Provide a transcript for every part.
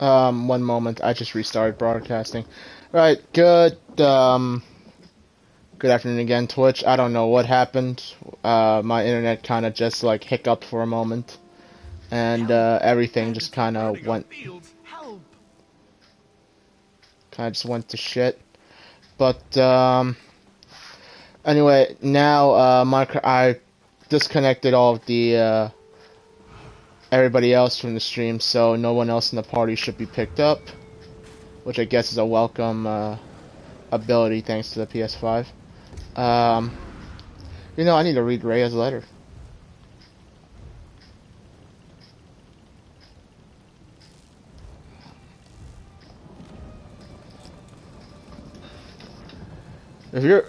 One moment. I just restarted broadcasting. Right, good afternoon again, Twitch. I don't know what happened. My internet kind of just like hiccuped for a moment, and everything just kind of went to shit. But anyway, now I disconnected all of the everybody else from the stream, so no one else in the party should be picked up, which I guess is a welcome ability thanks to the PS5. I need to read Rhea's letter. If you're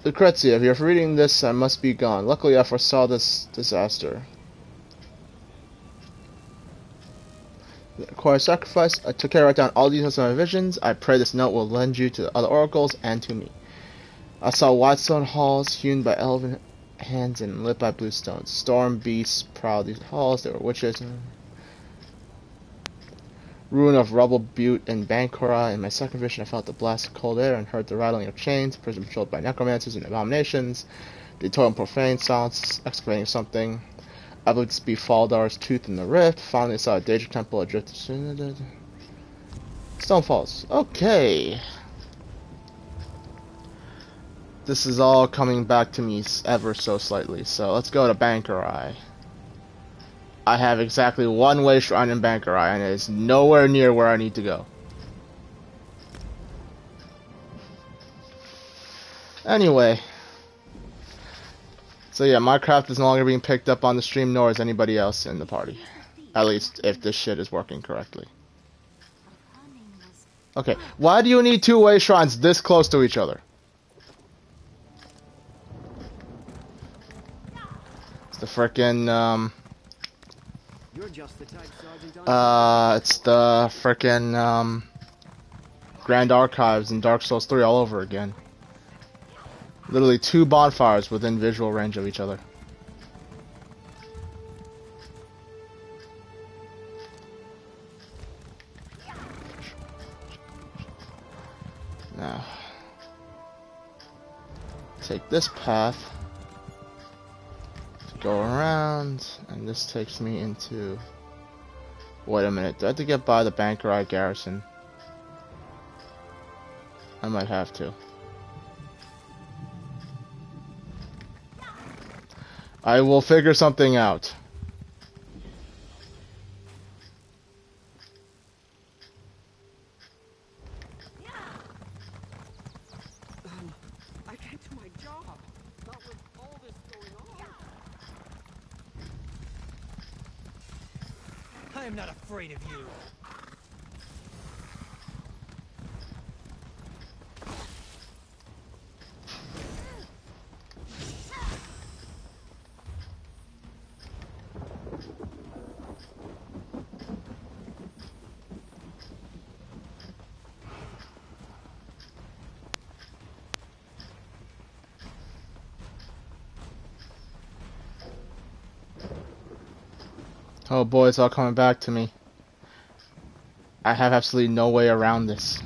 Lucrezia, if you're reading this, I must be gone. Luckily, I foresaw this disaster. Require sacrifice. I took care to write down all details of my visions. I pray this note will lend you to the other oracles and to me. I saw wide stone halls hewn by elven hands and lit by blue stones. Storm beasts prowled these halls. There were witches. Ruin of Rubble Butte and Bankora. In my second vision, I felt the blast of cold air and heard the rattling of chains. Prison patrolled by necromancers and abominations. They tore and profane silence, excavating something. I believe this to be Faldar's tooth in the rift. Finally, I saw a Daedric temple adrift. Stonefalls. Okay. This is all coming back to me ever so slightly. So let's go to Bankerai. I have exactly one way shrine in Bankerai, and it is nowhere near where I need to go. Anyway. So yeah, Minecraft is no longer being picked up on the stream, nor is anybody else in the party. At least, if this shit is working correctly. Okay, why do you need two-way shrines this close to each other? It's the frickin', it's the frickin', Grand Archives in Dark Souls 3 all over again. Literally two bonfires within visual range of each other. Now, take this path to go around, and this takes me into... Wait a minute, do I have to get by the Bankerai Garrison? I might have to. I will figure something out. I can't do my job. Not with all this going on. I am not afraid of you. Oh boy, it's all coming back to me. I have absolutely no way around this.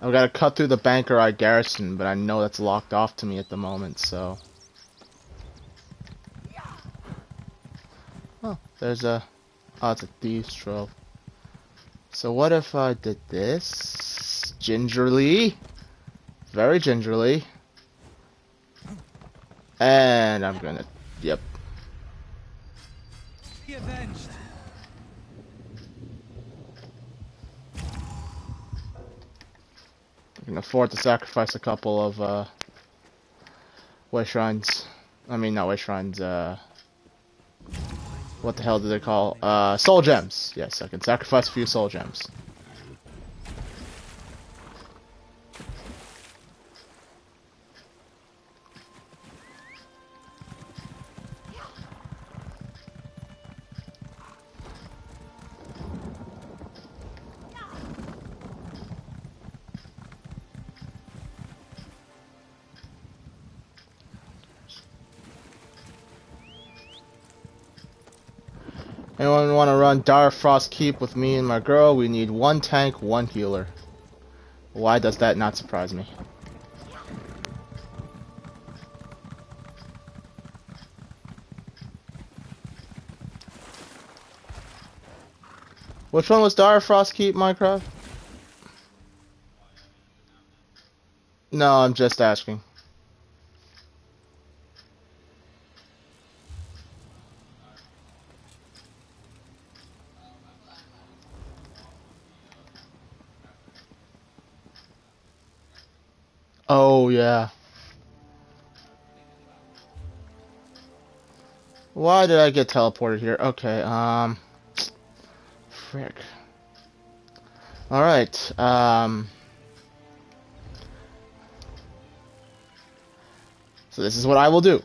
I've got to cut through the Bankerai Garrison, but I know that's locked off to me at the moment, so... Oh, there's a... Oh, it's a Thieves' Trove. So what if I did this? Gingerly. Very gingerly. And I'm gonna... Yep. Be avenged. I can afford to sacrifice a couple of way shrines. I mean, not way shrines. What the hell do they call? Soul gems. Yes, I can sacrifice a few soul gems. Anyone want to run Dire Frost Keep with me and my girl? We need 1 tank, 1 healer. Why does that not surprise me? Which one was Dire Frost Keep, Minecraft? No, I'm just asking. Oh, yeah. Why did I get teleported here? Okay, frick. Alright, so this is what I will do.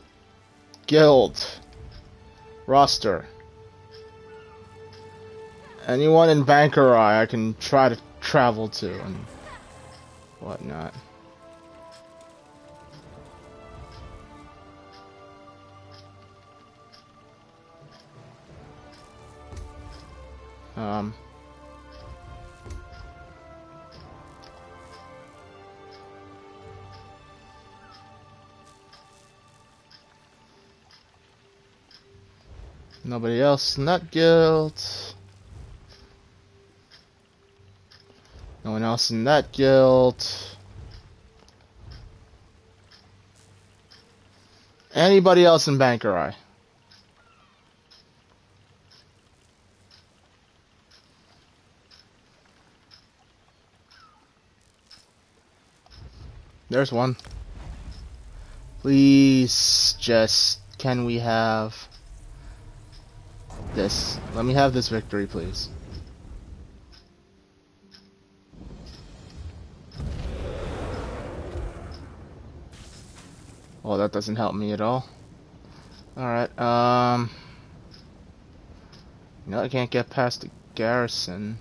Guild. Roster. Anyone in Bankerai I can try to travel to and whatnot. Nobody else in that guild. No one else in that guild. Anybody else in Bankerai? There's one. Please, just, can we have this? Let me have this victory, please. Oh, that doesn't help me at all. Alright, you know, I can't get past the garrison.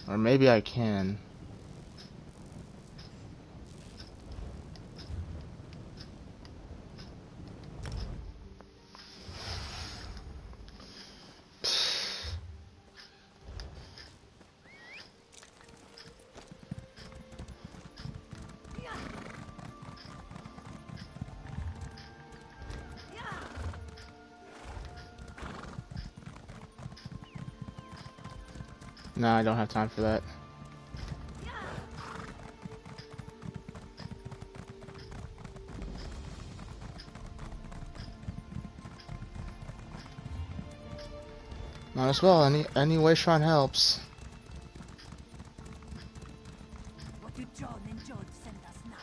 Or maybe I can. No, I don't have time for that. Might as well. Any way Shrine helps. What do John and John send us now?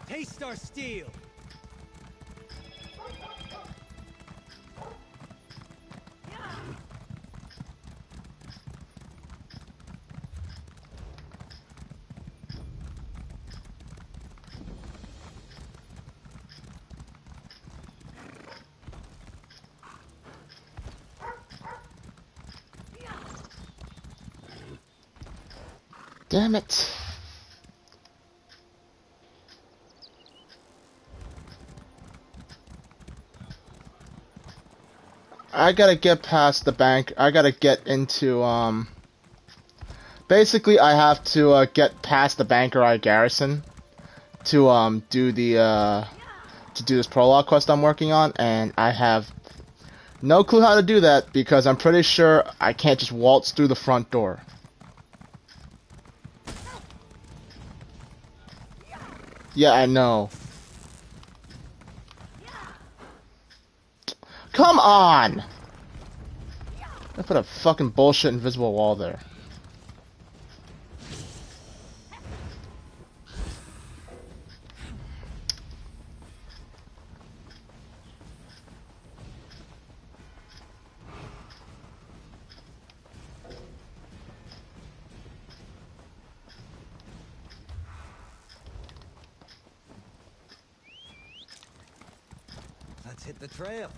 Taste our steel! Damn it. I gotta get past the bank. I gotta get into, basically I have to, get past the Bankerai garrison to, do the, to do this prologue quest I'm working on, and I have no clue how to do that because I'm pretty sure I can't just waltz through the front door. Yeah, I know. Come on! I put a fucking bullshit invisible wall there. Let's hit the trail.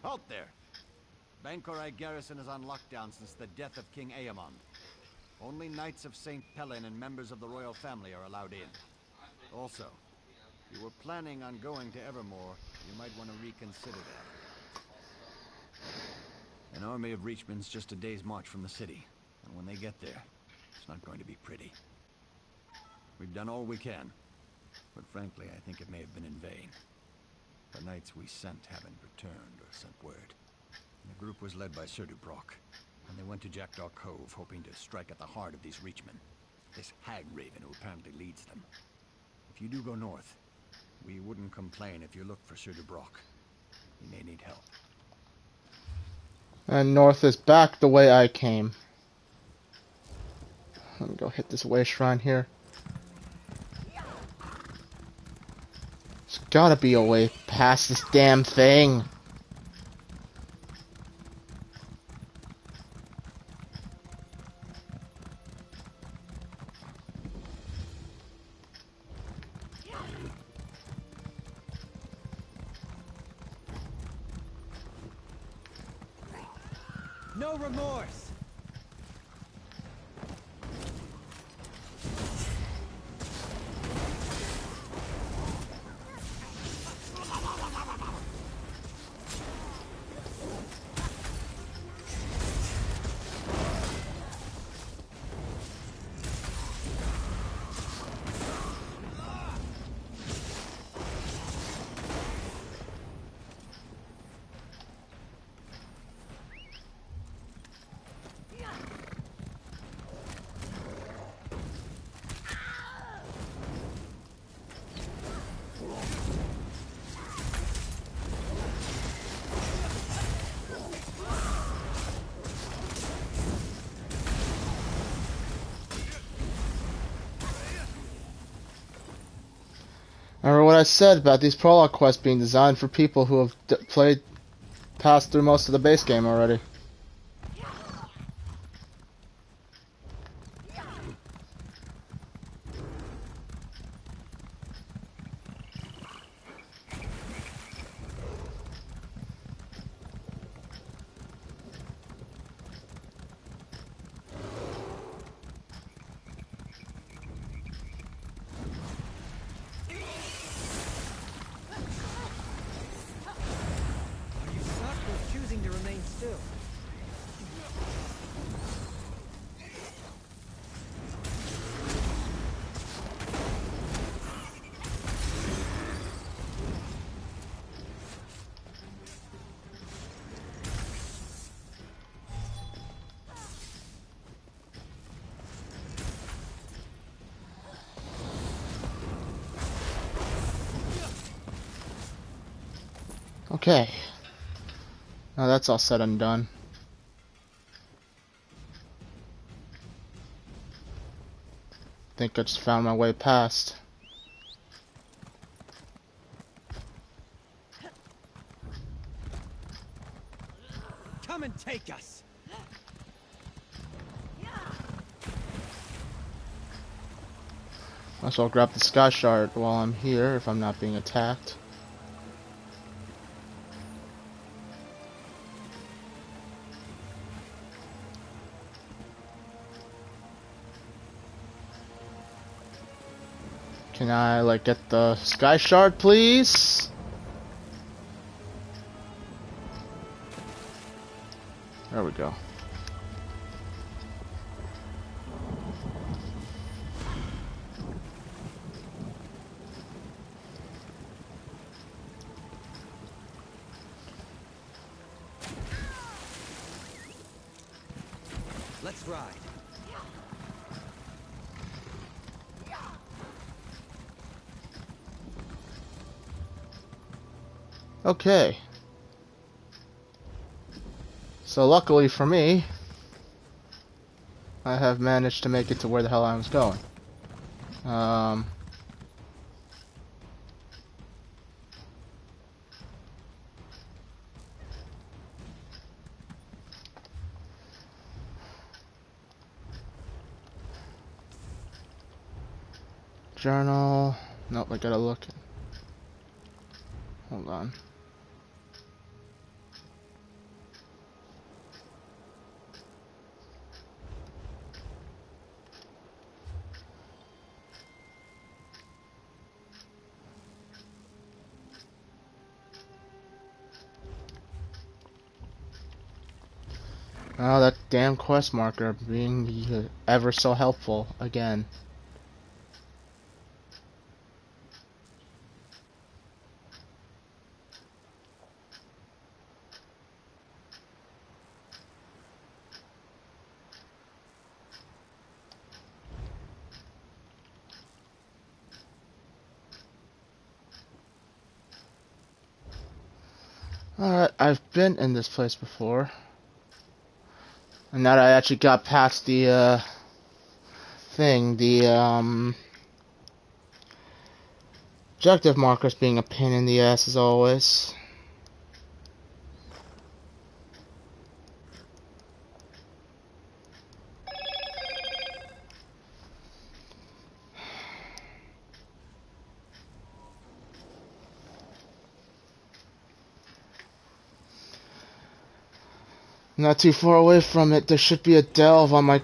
Halt there! Bankorai garrison is on lockdown since the death of King Aemon. Only Knights of St. Pellin and members of the royal family are allowed in. Also, if you were planning on going to Evermore, you might want to reconsider that. An army of Reachmen's just a day's march from the city, and when they get there, it's not going to be pretty. We've done all we can, but frankly, I think it may have been in vain. The knights we sent haven't returned or sent word. The group was led by Sir Dubrock, and they went to Jackdaw Cove hoping to strike at the heart of these Reachmen. This Hag Raven who apparently leads them. If you do go north, we wouldn't complain if you looked for Sir Dubrock. He may need help. And north is back the way I came. Let me go hit this way shrine here. There's gotta be a way past this damn thing. No remorse! Remember what I said about these prologue quests being designed for people who have passed through most of the base game already. You suck for choosing to remain still. Okay. Now that's all said and done. Think I just found my way past. Come and take us! Also, I'll grab the Sky Shard while I'm here if I'm not being attacked. Can I, like, get the sky shard, please? There we go. Let's ride. Okay. So luckily for me, I have managed to make it to where the hell I was going. Journal. Nope, I gotta look. Hold on. Oh, that damn quest marker being ever so helpful again. Alright, I've been in this place before. And now that I actually got past the, thing, the, objective markers being a pain in the ass as always. Not too far away from it, there should be a delve on my...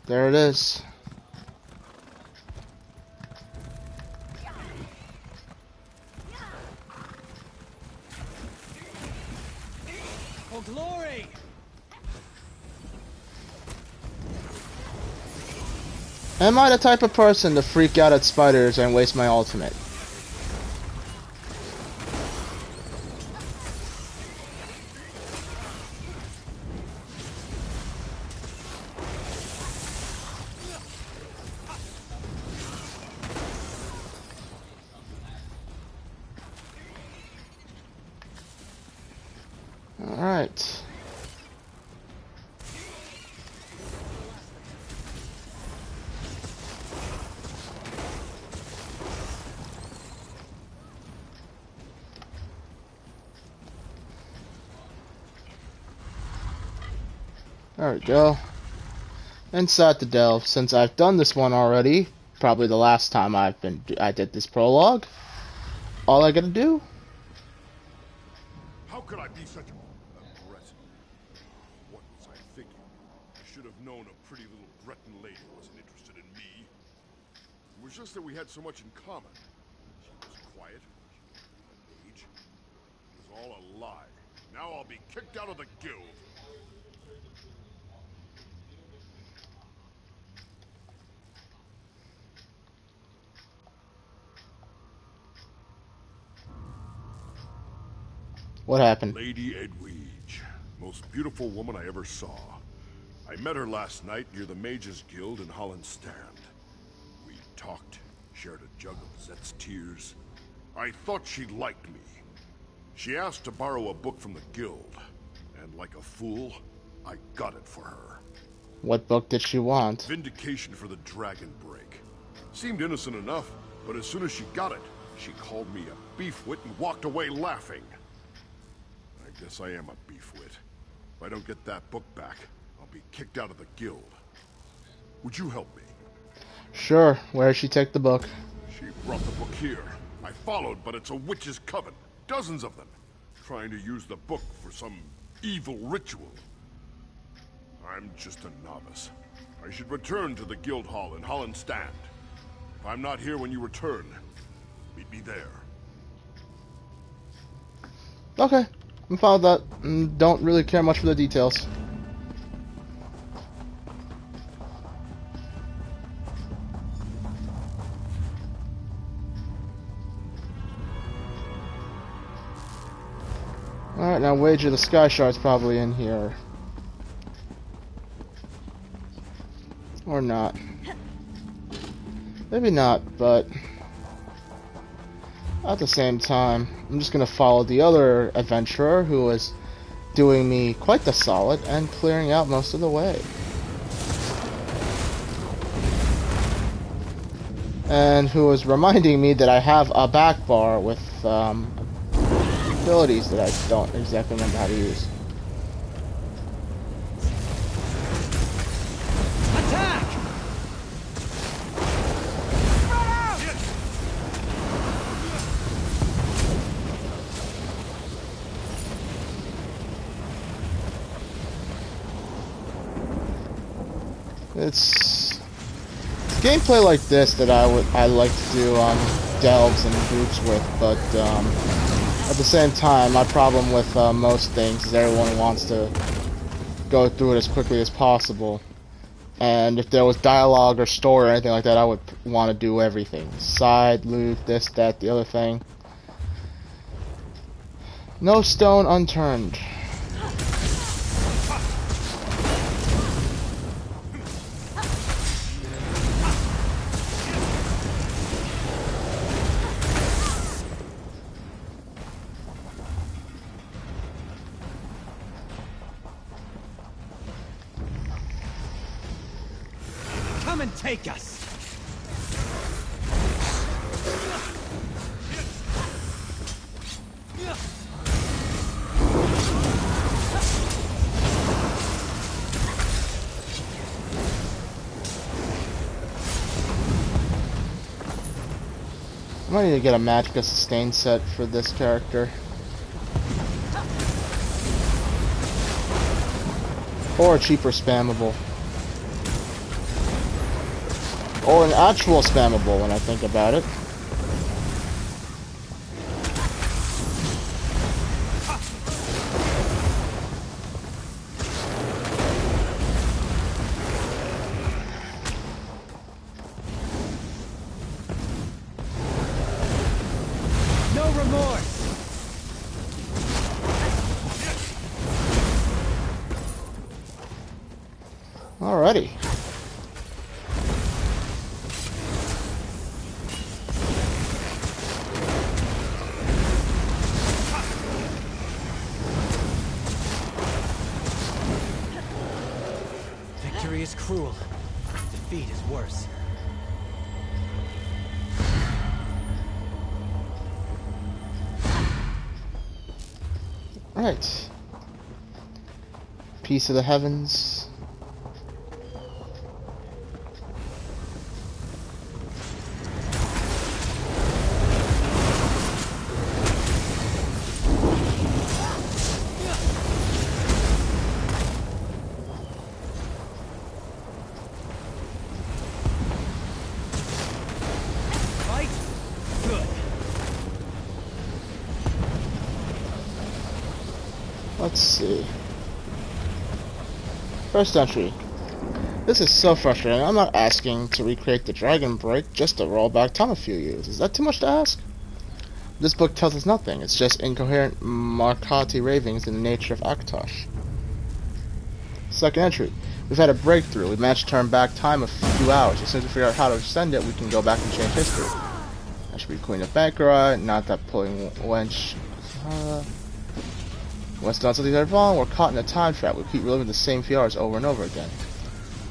There it is. For glory! Am I the type of person to freak out at spiders and waste my ultimate? Alright. There we go. Inside the delve, since I've done this one already, probably the last time I did this prologue. All I gotta do. How could I be such aggressive? What was I thinking? I should have known a pretty little Breton lady wasn't interested in me. It was just that we had so much in common. She was quiet. She was my age. It was all a lie. Now I'll be kicked out of the guild. What happened? Lady Edwige. Most beautiful woman I ever saw. I met her last night near the Mages Guild in Hollandstand. We talked, shared a jug of Zet's tears. I thought she liked me. She asked to borrow a book from the guild, and like a fool, I got it for her. What book did she want? Vindication for the Dragon Break. Seemed innocent enough, but as soon as she got it, she called me a beefwit and walked away laughing. I guess I am a beefwit. If I don't get that book back, I'll be kicked out of the guild. Would you help me? Sure. Where did she take the book? She brought the book here. I followed, but it's a witch's coven. Dozens of them. Trying to use the book for some evil ritual. I'm just a novice. I should return to the Guild Hall in Hollenstand. If I'm not here when you return, meet me there. Okay, I'm fine with that. Don't really care much for the details. Alright, now wager the Sky Shard's probably in here. Or not. Maybe not, but at the same time, I'm just gonna follow the other adventurer who was doing me quite the solid and clearing out most of the way. And who was reminding me that I have a back bar with abilities that I don't exactly remember how to use. Attack! It's gameplay like this that I like to do delves and groups with, but at the same time, my problem with most things is everyone wants to go through it as quickly as possible. And if there was dialogue or story or anything like that, I would want to do everything. Side, loot, this, that, the other thing. No stone unturned. Come and take us! I might need to get a Magicka sustain set for this character. Or a cheaper spammable. Or an actual spammable when I think about it. No remorse! Alrighty. Victory is cruel. Defeat is worse. Right. Piece of the heavens. Fight? Good. Let's see. First entry. This is so frustrating. I'm not asking to recreate the Dragon Break, just to roll back time a few years. Is that too much to ask? This book tells us nothing. It's just incoherent Marcotti ravings in the nature of Akatosh. Second entry. We've had a breakthrough. We managed to turn back time a few hours. As soon as we figure out how to extend it, we can go back and change history. That should be Queen of Bankura, not that pulling wench. Once done something that wrong, we're caught in a time trap. We keep reliving the same few hours over and over again.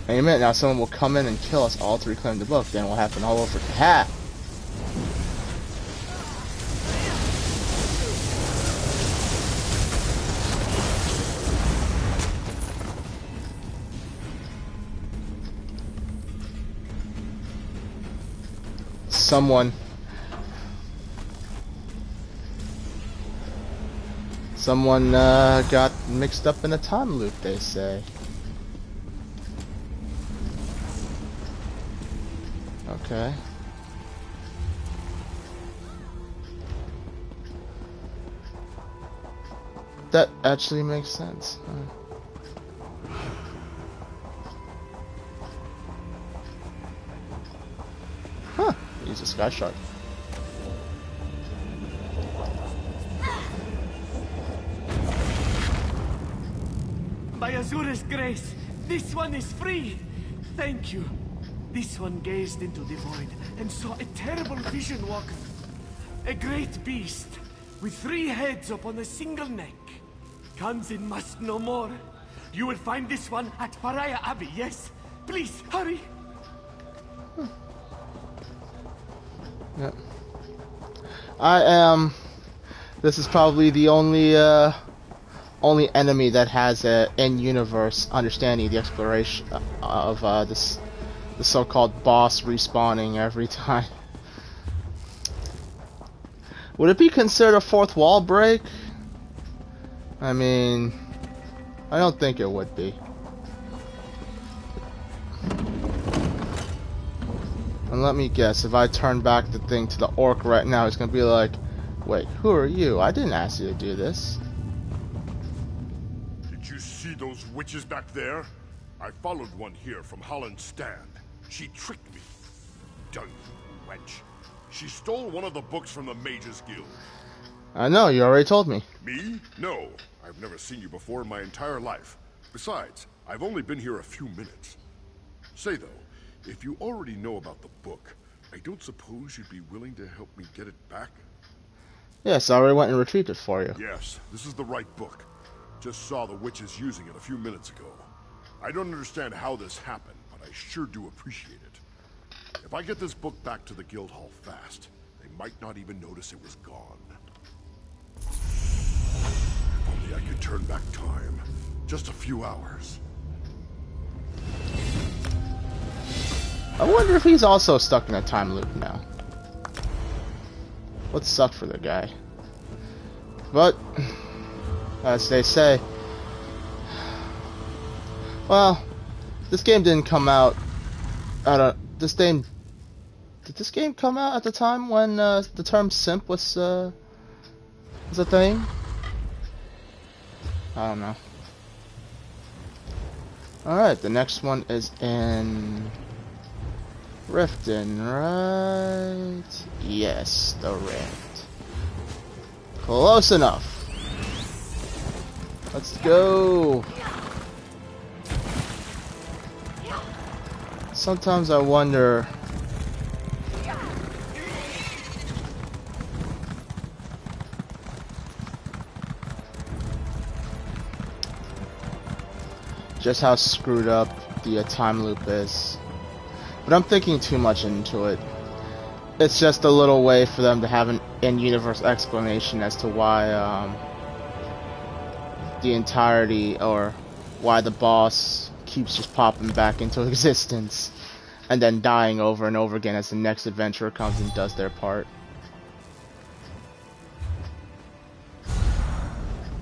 Any minute now, someone will come in and kill us all to reclaim the book. Then it will happen all over. Ha! Someone got mixed up in a time loop, they say. Okay. That actually makes sense. Huh. Use a sky shark. By Azura's grace, this one is free. Thank you. This one gazed into the void and saw a terrible vision walk. A great beast with 3 heads upon a single neck. Kanzin must know more. You will find this one at Faraya Abbey, yes? Please, hurry! Yep. This is probably the only enemy that has a in-universe understanding of the exploration of the so-called boss respawning every time. Would it be considered a fourth wall break? I mean, I don't think it would be. And let me guess, if I turn back the thing to the orc right now, it's gonna be like, wait, who are you? I didn't ask you to do this. Did you see those witches back there? I followed one here from Holland's stand. She tricked me. Dung wench. She stole one of the books from the Mages Guild. I know, you already told me. Me? No. I've never seen you before in my entire life. Besides, I've only been here a few minutes. Say though, if you already know about the book, I don't suppose you'd be willing to help me get it back? Yes, I already went and retrieved it for you. Yes, this is the right book. Just saw the witches using it a few minutes ago. I don't understand how this happened, but I sure do appreciate it. If I get this book back to the guild hall fast, they might not even notice it was gone. If only I could turn back time. Just a few hours. I wonder if he's also stuck in a time loop now. Would suck for the guy. But, as they say, well, this game didn't come out at did this game come out at the time when the term simp was a thing? I don't know. Alright, the next one is in Riften, right? Yes, the Rift. Close enough. Let's go. Sometimes I wonder just how screwed up the time loop is. But I'm thinking too much into it. It's just a little way for them to have an in-universe explanation as to why the entirety, or why the boss keeps just popping back into existence and then dying over and over again as the next adventurer comes and does their part.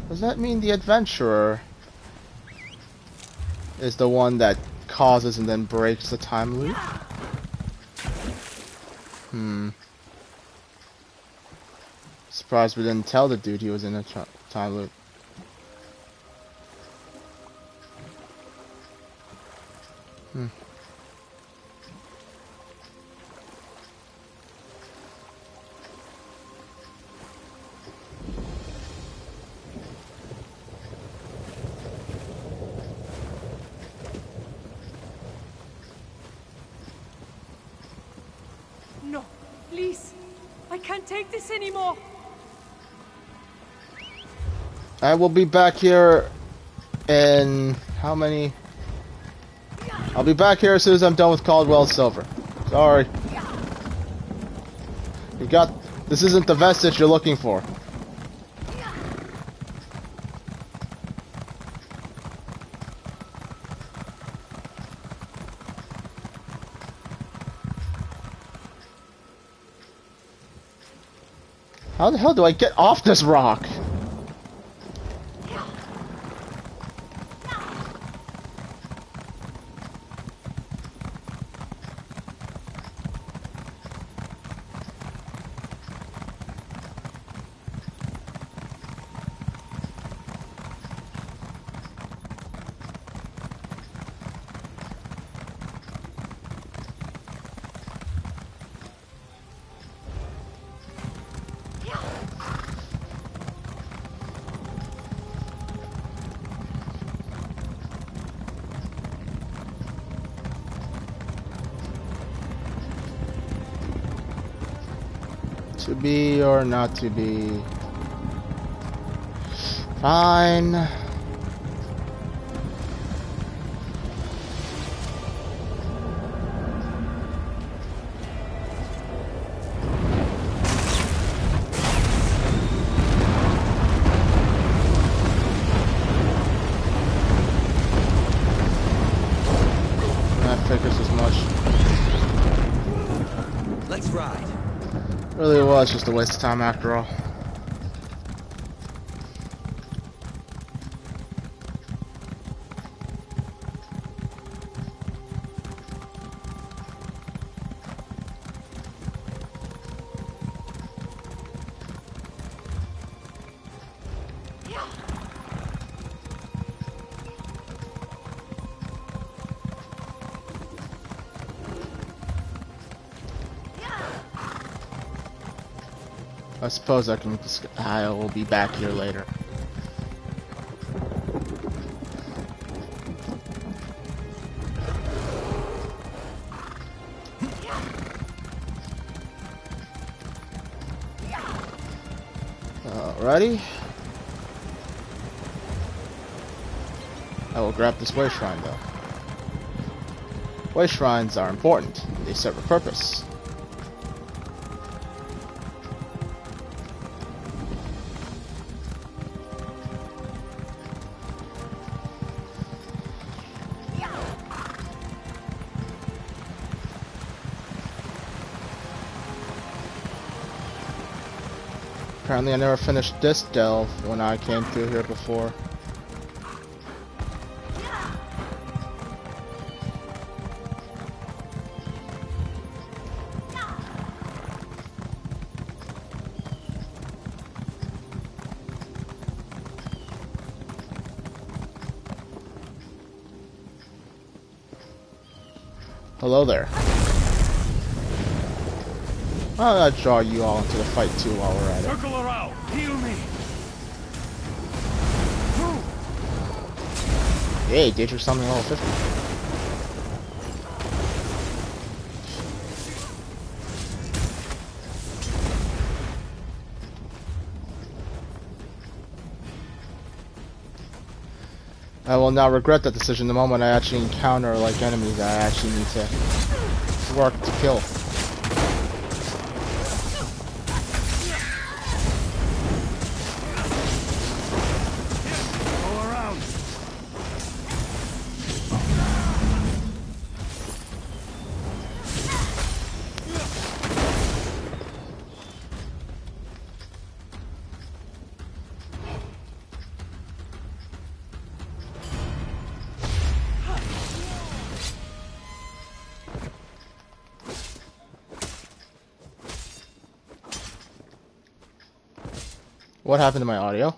Does that mean the adventurer is the one that causes and then breaks the time loop? Surprised we didn't tell the dude he was in a time loop. No, please. I can't take this anymore. I will be back here in how many? I'll be back here as soon as I'm done with Caldwell Silver. Sorry. This isn't the vestige you're looking for. How the hell do I get off this rock? To be or not to be. Fine. Figures as much. Let's ride. Really was just a waste of time after all. I suppose I will be back here later. Alrighty. I will grab this way shrine though. Way shrines are important. They serve a purpose. Apparently I never finished this delve when I came through here before. Hello there. I'll draw you all into the fight too while we're at it. Circle around. Heal me. Hey, danger summoning level 50. I will now regret that decision the moment I actually encounter like enemies that I actually need to work to kill. What happened to my audio?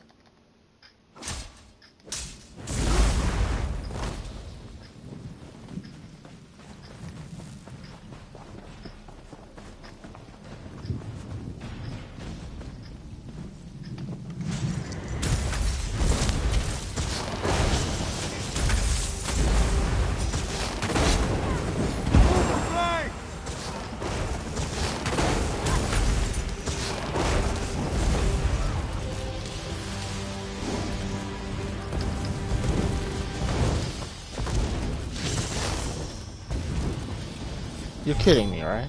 You're kidding me, right?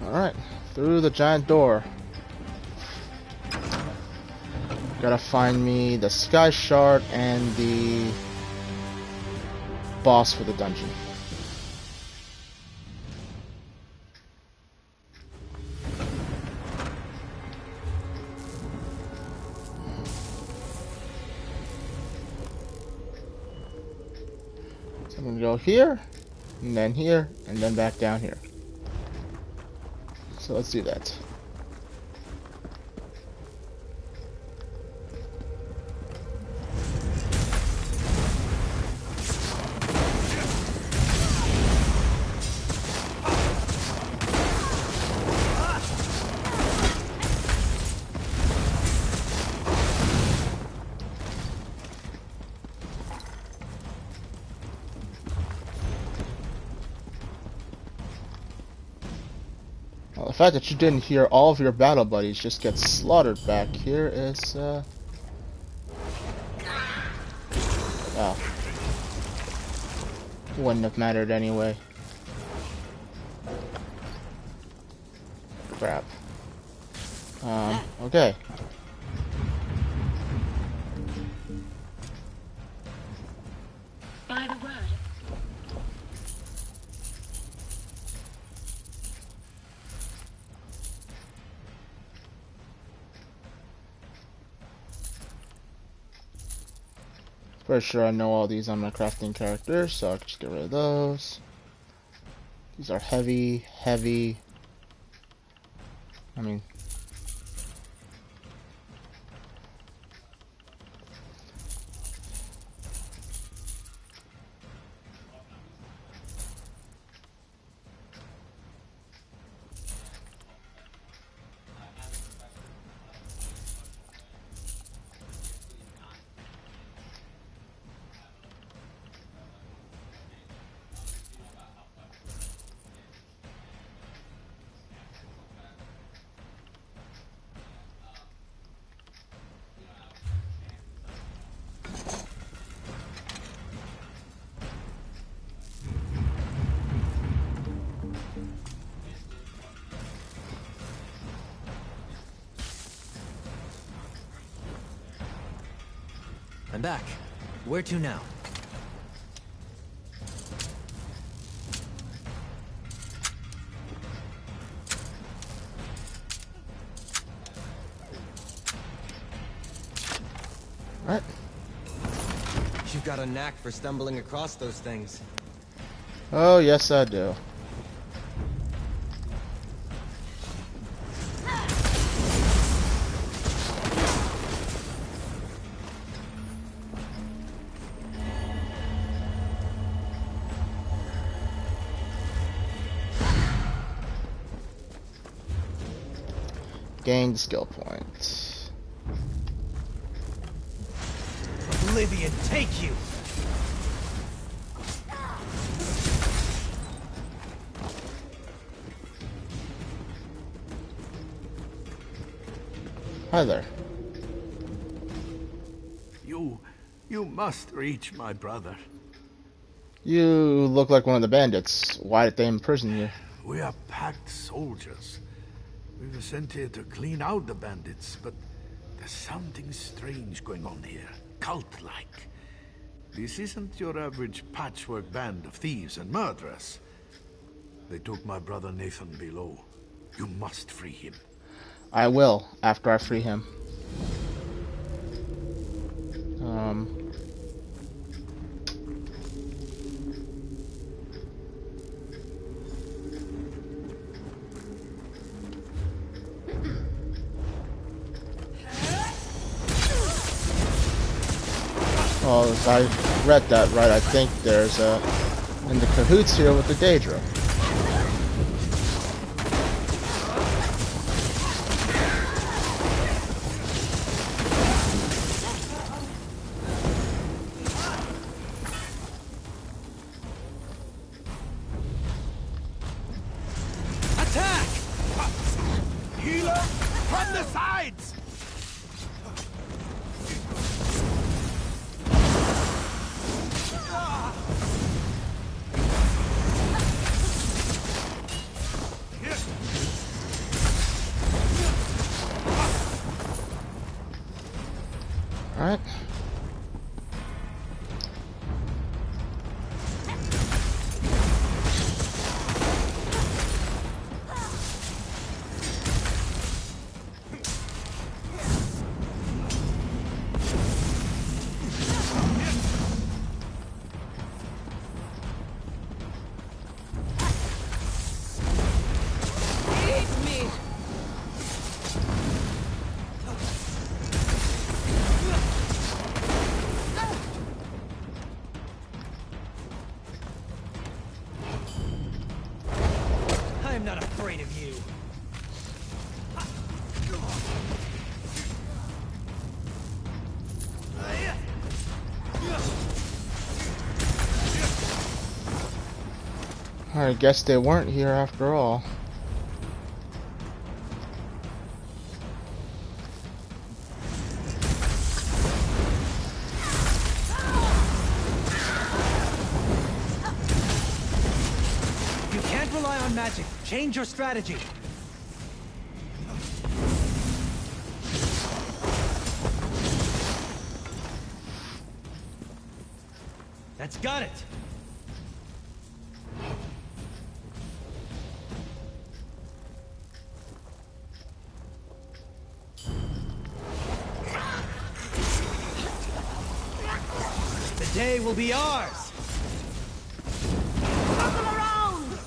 Alright, through the giant door. Gotta find me the Sky Shard and the boss for the dungeon. I'm gonna go here, and then back down here. So let's do that. fact that you didn't hear all of your battle buddies just get slaughtered back here is, oh. Wouldn't have mattered anyway. Crap. Okay. By the word. Pretty sure I know all these on my crafting characters, so I can just get rid of those. These are heavy. I mean, I'm back. Where to now? what? You've got a knack for stumbling across those things. Oh, yes I do. Gained skill points. Oblivion, take you! Hi there. You must reach my brother. You look like one of the bandits. Why did they imprison you? We are packed soldiers. We were sent here to clean out the bandits, but there's something strange going on here. Cult-like. This isn't your average patchwork band of thieves and murderers. They took my brother Nathan below. You must free him. I will, after I free him. Well, if I read that right, I think there's in the cahoots here with the Daedra. Attack! Healer, from the sides! Alright. I'm not afraid of you. I guess they weren't here after all. magic. Change your strategy. That's got it. The day will be ours. Circle around!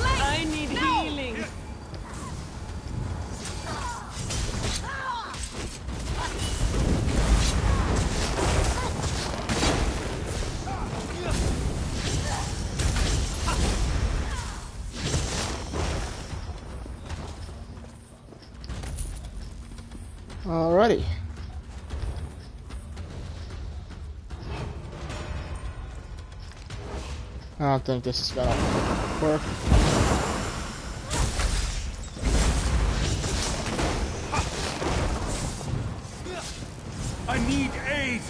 I need healing. Alrighty. I don't think this is gonna work. I need aid!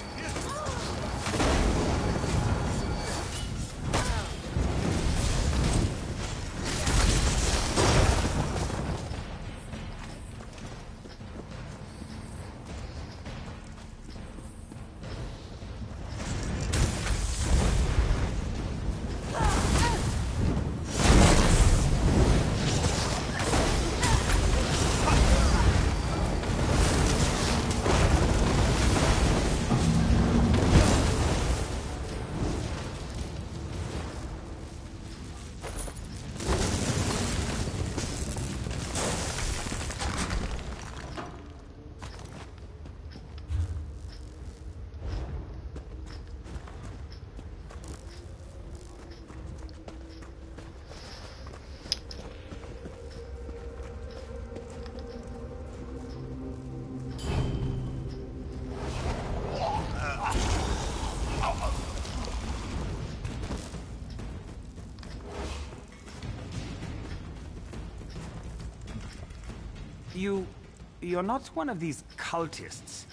You're not one of these cultists.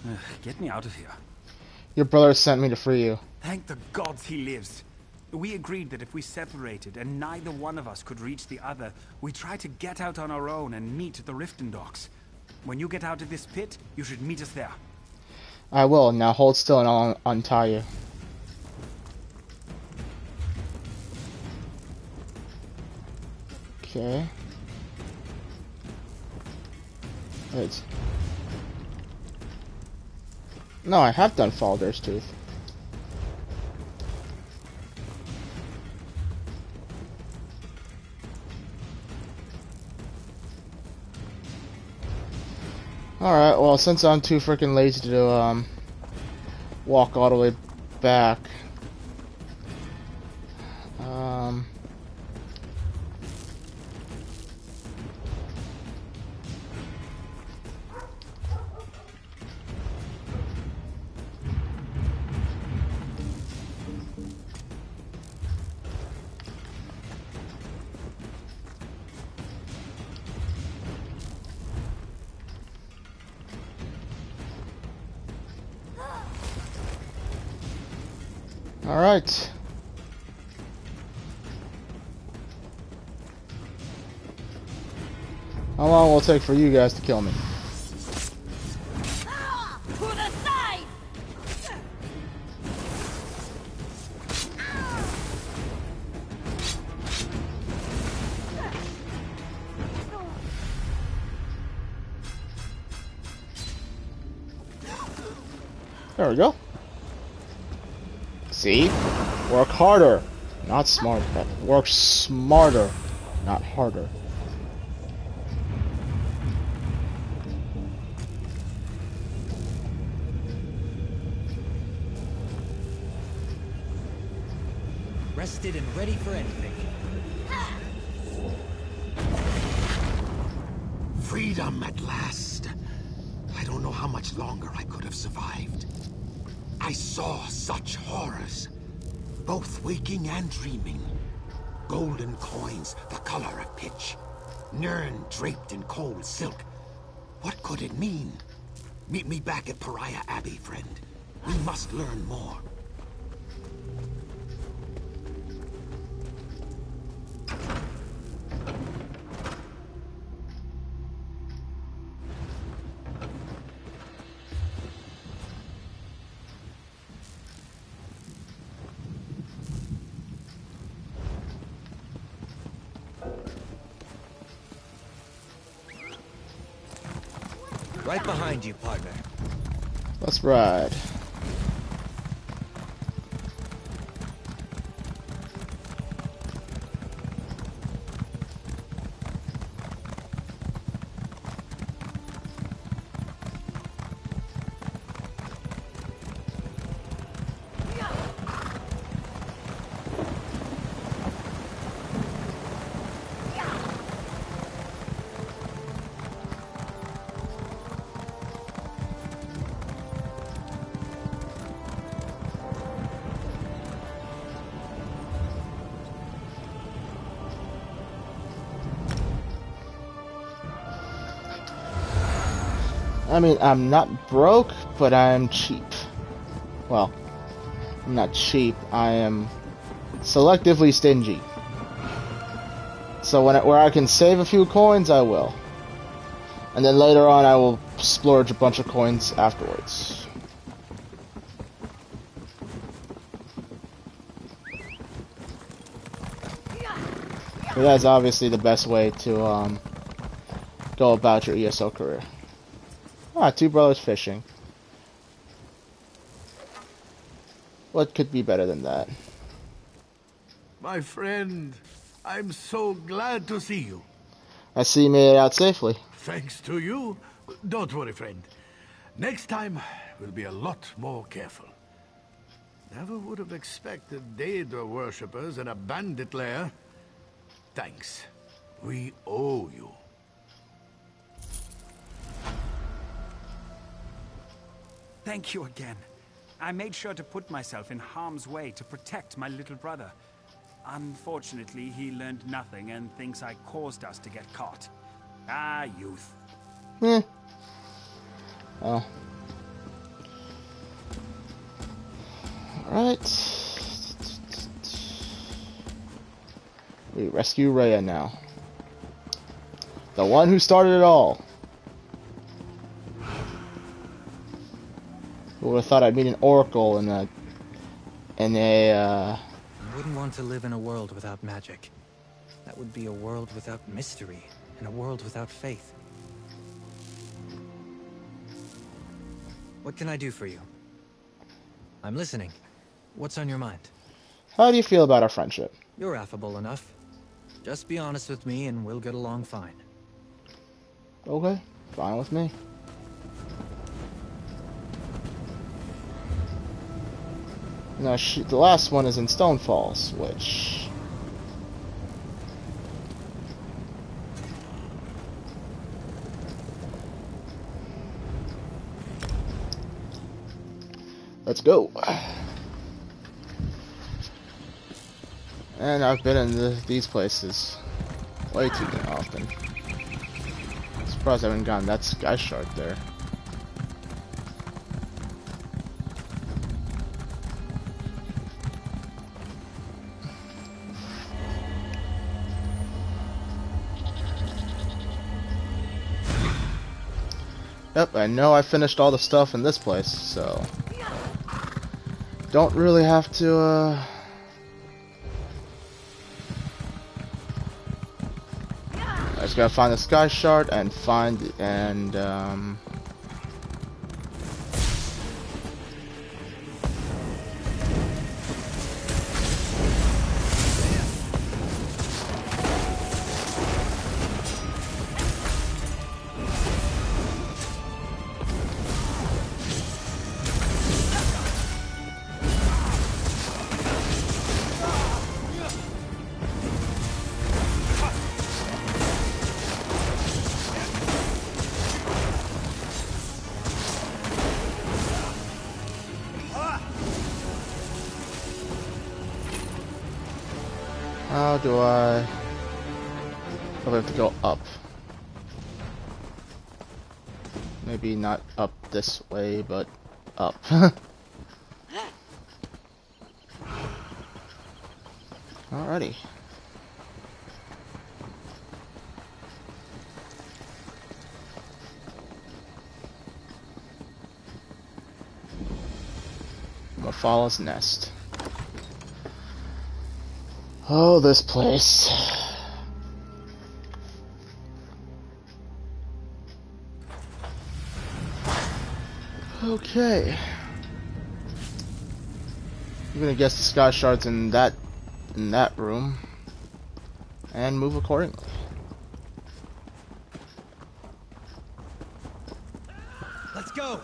Ugh, get me out of here. Your brother sent me to free you. Thank the gods he lives. We agreed that if we separated and neither one of us could reach the other, we'd try to get out on our own and meet at the Riften docks. When you get out of this pit, you should meet us there. I will. Now hold still and I'll untie you. Okay. Wait. No, I have done Falder's Tooth. Alright, well, since I'm too freaking lazy to walk all the way back, alright. How long will it take for you guys to kill me? To the side! There we go. See? Work harder, not smarter. Work smarter, not harder. Rested and ready for anything. Freedom at last. I don't know how much longer I could have survived. I saw such horrors, both waking and dreaming. Golden coins, the color of pitch. Nirn draped in cold silk. What could it mean? Meet me back at Pariah Abbey, friend. We must learn more. Right behind you, partner. Let's ride. I mean, I'm not broke, but I'm cheap. Well, I'm not cheap. I am selectively stingy. So where I can save a few coins, I will. And then later on, I will splurge a bunch of coins afterwards. But that's obviously the best way to go about your ESO career. Ah, two brothers fishing. What could be better than that? My friend, I'm so glad to see you. I see you made it out safely. Thanks to you. Don't worry, friend. Next time, we'll be a lot more careful. Never would have expected Daedra worshippers in a bandit lair. Thanks. We owe you. Thank you again. I made sure to put myself in harm's way to protect my little brother. Unfortunately, he learned nothing and thinks I caused us to get caught. Ah, youth. Oh. Alright. We rescue Rhea now. The one who started it all. Who would have thought I'd meet an oracle in a I wouldn't want to live in a world without magic. That would be a world without mystery, and a world without faith. What can I do for you? I'm listening. What's on your mind? How do you feel about our friendship? You're affable enough. Just be honest with me and we'll get along fine. Okay, fine with me. Now, the last one is in Stone Falls, which... Let's go. And I've been in these places way too often. I'm surprised I haven't gotten that sky shard there. Yep, I know I finished all the stuff in this place, so don't really have to, I just gotta find the sky shard and How do I... Probably have to go up. Maybe not up this way, but up. Alrighty. Mephal's Nest. Oh, this place. Okay. I'm gonna guess the sky shards in that room and move accordingly. Let's go.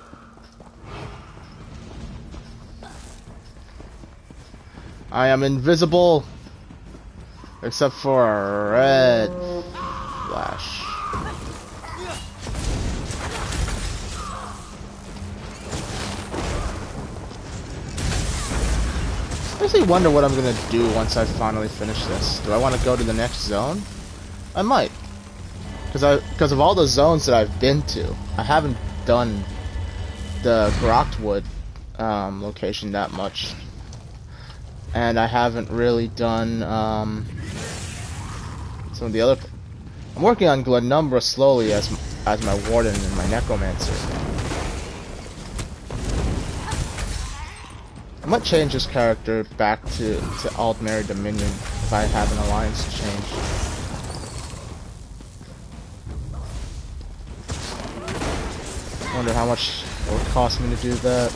I am invisible except for a red flash. I actually wonder what I'm gonna do once I finally finish this. Do I want to go to the next zone? I might, because of all the zones that I've been to, I haven't done the Groktwood location that much, and I haven't really done some of the other. I'm working on Glenumbra slowly as my warden and my necromancer. I might change this character back to Aldmeri Dominion if I have an alliance change. I wonder how much it would cost me to do that.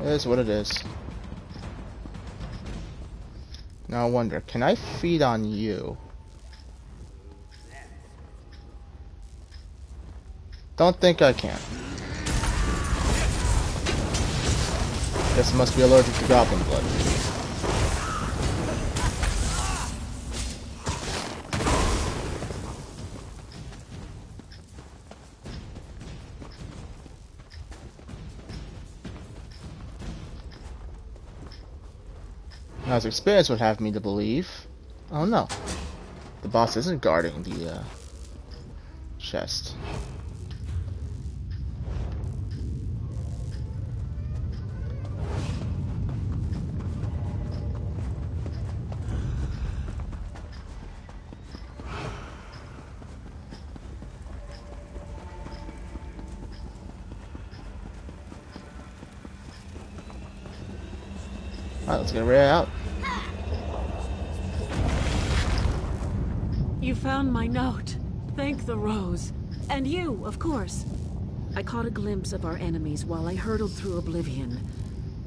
It is what it is. Now I wonder, can I feed on you? Don't think I can. Guess I must be allergic to goblin blood. Now, as experience would have me to believe. Oh no. The boss isn't guarding the chest. Alright, let's get Rhea out. You found my note. Thank the rose. And you, of course. I caught a glimpse of our enemies while I hurtled through oblivion.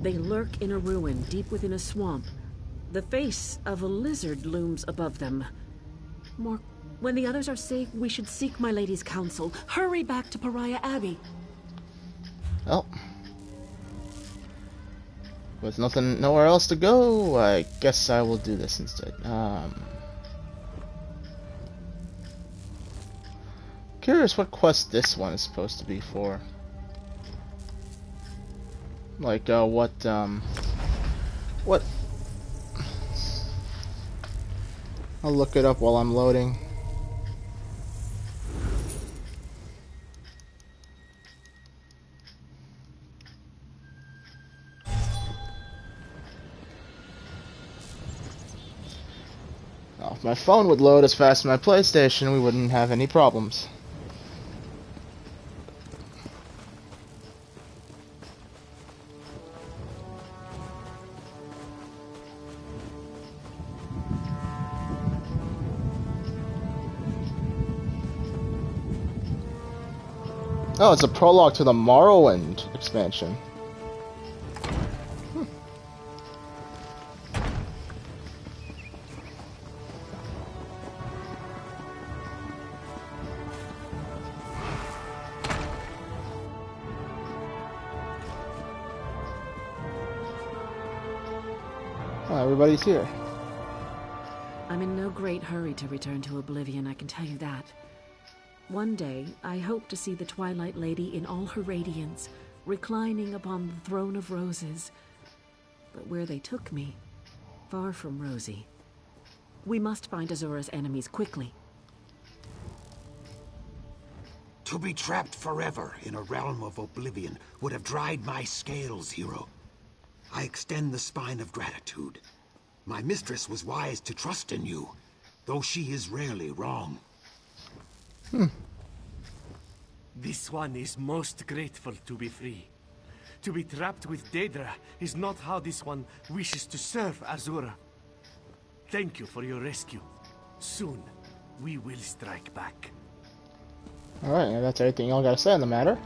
They lurk in a ruin deep within a swamp. The face of a lizard looms above them. When the others are safe, we should seek my lady's counsel. Hurry back to Pariah Abbey. Oh. With nowhere else to go, I guess I will do this instead. Curious what quest this one is supposed to be for. Like, what... I'll look it up while I'm loading. Oh, if my phone would load as fast as my PlayStation, we wouldn't have any problems. Oh, it's a prologue to the Morrowind expansion. everybody's here. I'm in no great hurry to return to Oblivion, I can tell you that. One day, I hope to see the Twilight Lady in all her radiance, reclining upon the throne of roses. But where they took me, far from rosy. We must find Azura's enemies quickly. To be trapped forever in a realm of oblivion would have dried my scales, hero. I extend the spine of gratitude. My mistress was wise to trust in you, though she is rarely wrong. This one is most grateful to be free. To be trapped with Daedra is not how this one wishes to serve Azura. Thank you for your rescue. Soon, we will strike back. Alright, and that's everything y'all gotta say on the matter.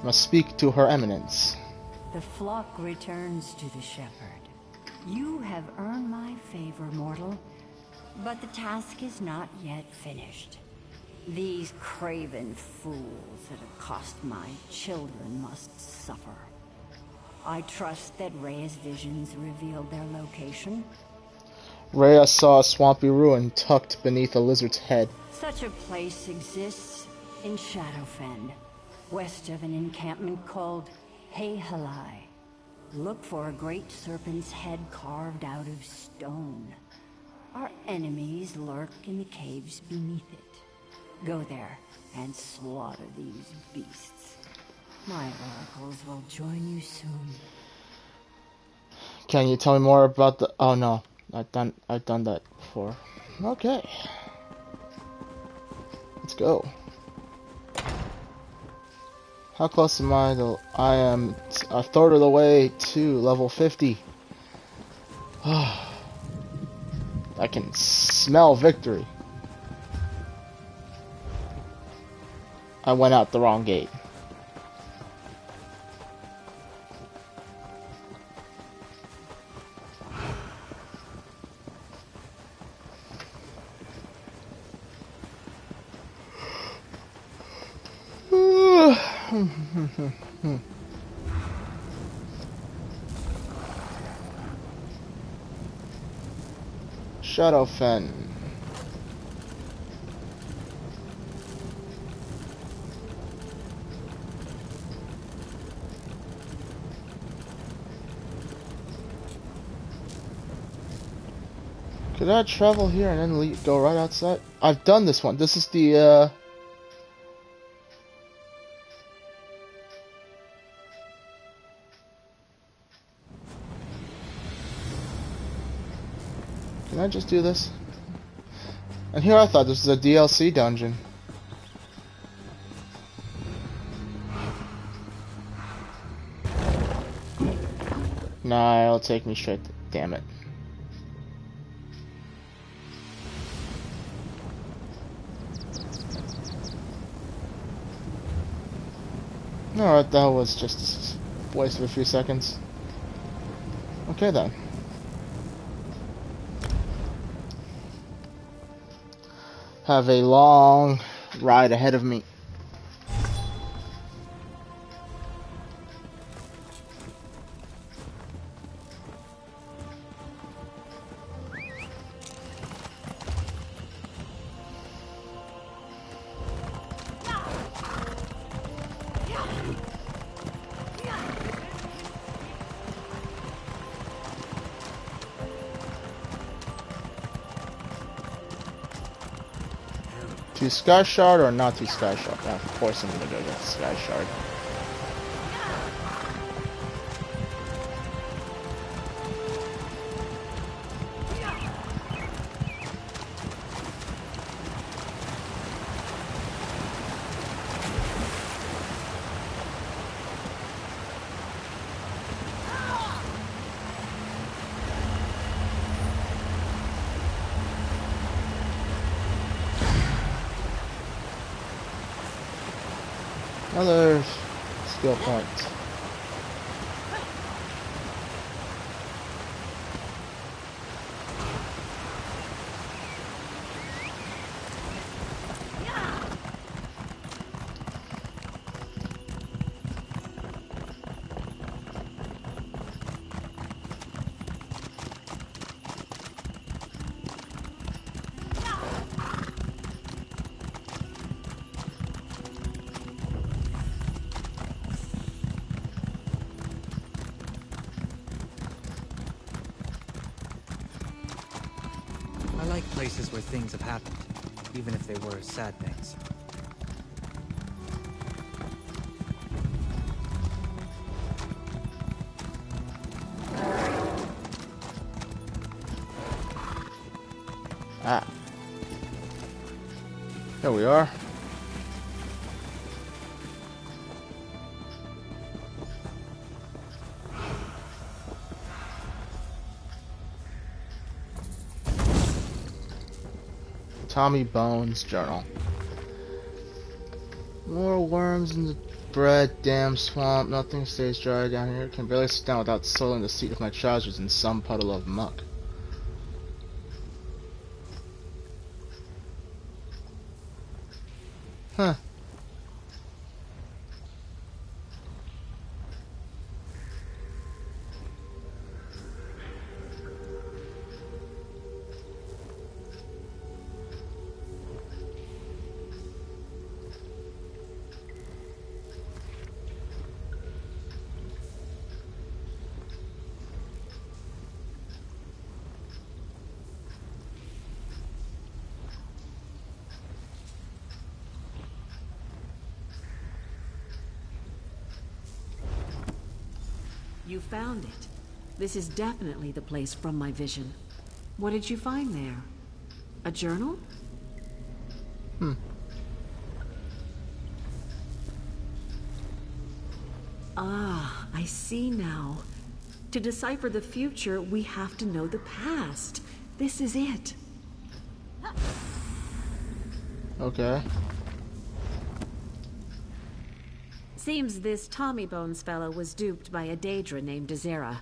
Must speak to Her Eminence. The flock returns to the shepherd. You have earned my favor, mortal, but the task is not yet finished. These craven fools that have cost my children must suffer. I trust that Rhea's visions revealed their location. Rhea saw a swampy ruin tucked beneath a lizard's head. Such a place exists in Shadowfen, west of an encampment called Hayhalai. Look for a great serpent's head carved out of stone. Our enemies lurk in the caves beneath it. Go there and slaughter these beasts. My oracles will join you soon. Can you tell me more about the... Oh no, I've done that before. Okay. Let's go. How close am I though? I am a third of the way to level 50. I can smell victory. I went out the wrong gate. Shadowfen. Could I travel here and then go right outside? I've done this one. This is the, Can I just do this? And here I thought this was a DLC dungeon. Nah, it'll take me straight to... Damn it. Alright, that was just a waste of a few seconds. Okay then. Have a long ride ahead of me. To Sky Shard or not to Sky Shard? Yeah, of course I'm gonna go get Sky Shard. Another skill point. I like places where things have happened, even if they were sad things. Ah. There we are. Tommy Bones journal. More worms in the bread, damn swamp, nothing stays dry down here. Can barely sit down without soiling the seat of my trousers in some puddle of muck. Huh. You found it. This is definitely the place from my vision. What did you find there? A journal? Ah, I see now. To decipher the future, we have to know the past. This is it. Okay. Seems this Tommy Bones fellow was duped by a Daedra named Dezera.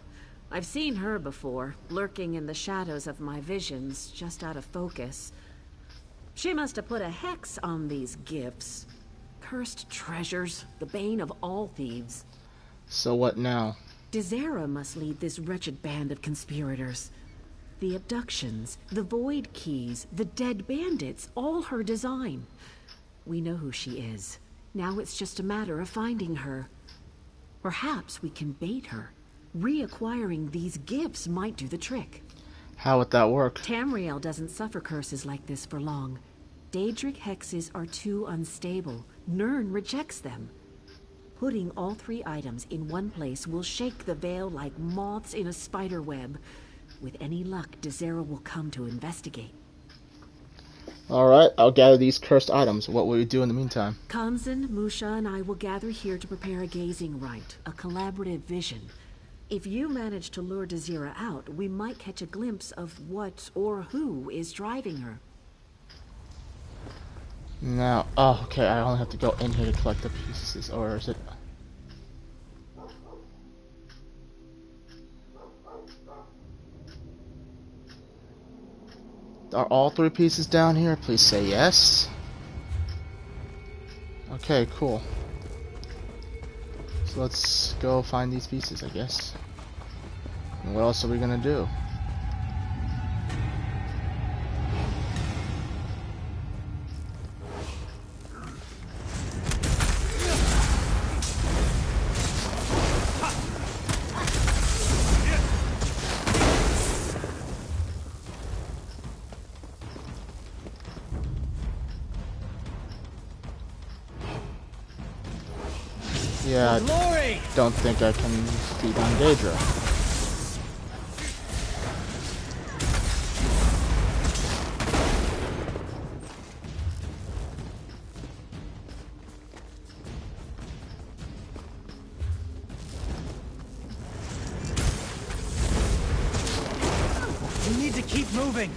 I've seen her before, lurking in the shadows of my visions, just out of focus. She must have put a hex on these gifts. Cursed treasures, the bane of all thieves. So what now? Dezera must lead this wretched band of conspirators. The abductions, the Void Keys, the dead bandits, all her design. We know who she is. Now it's just a matter of finding her. Perhaps we can bait her. Reacquiring these gifts might do the trick. How would that work? Tamriel doesn't suffer curses like this for long. Daedric hexes are too unstable. Nirn rejects them. Putting all 3 items in one place will shake the veil like moths in a spider web. With any luck, Dezera will come to investigate. Alright, I'll gather these cursed items. What will you do in the meantime? Kanzan, Musha, and I will gather here to prepare a gazing rite, a collaborative vision. If you manage to lure Dezera out, we might catch a glimpse of what or who is driving her. Now, oh, okay, I only have to go in here to collect the pieces, or is it... Are all 3 pieces down here? Please say yes. Okay, cool. So let's go find these pieces, I guess. And what else are we gonna do? Yeah, I don't think I can feed on Daedra. We need to keep moving.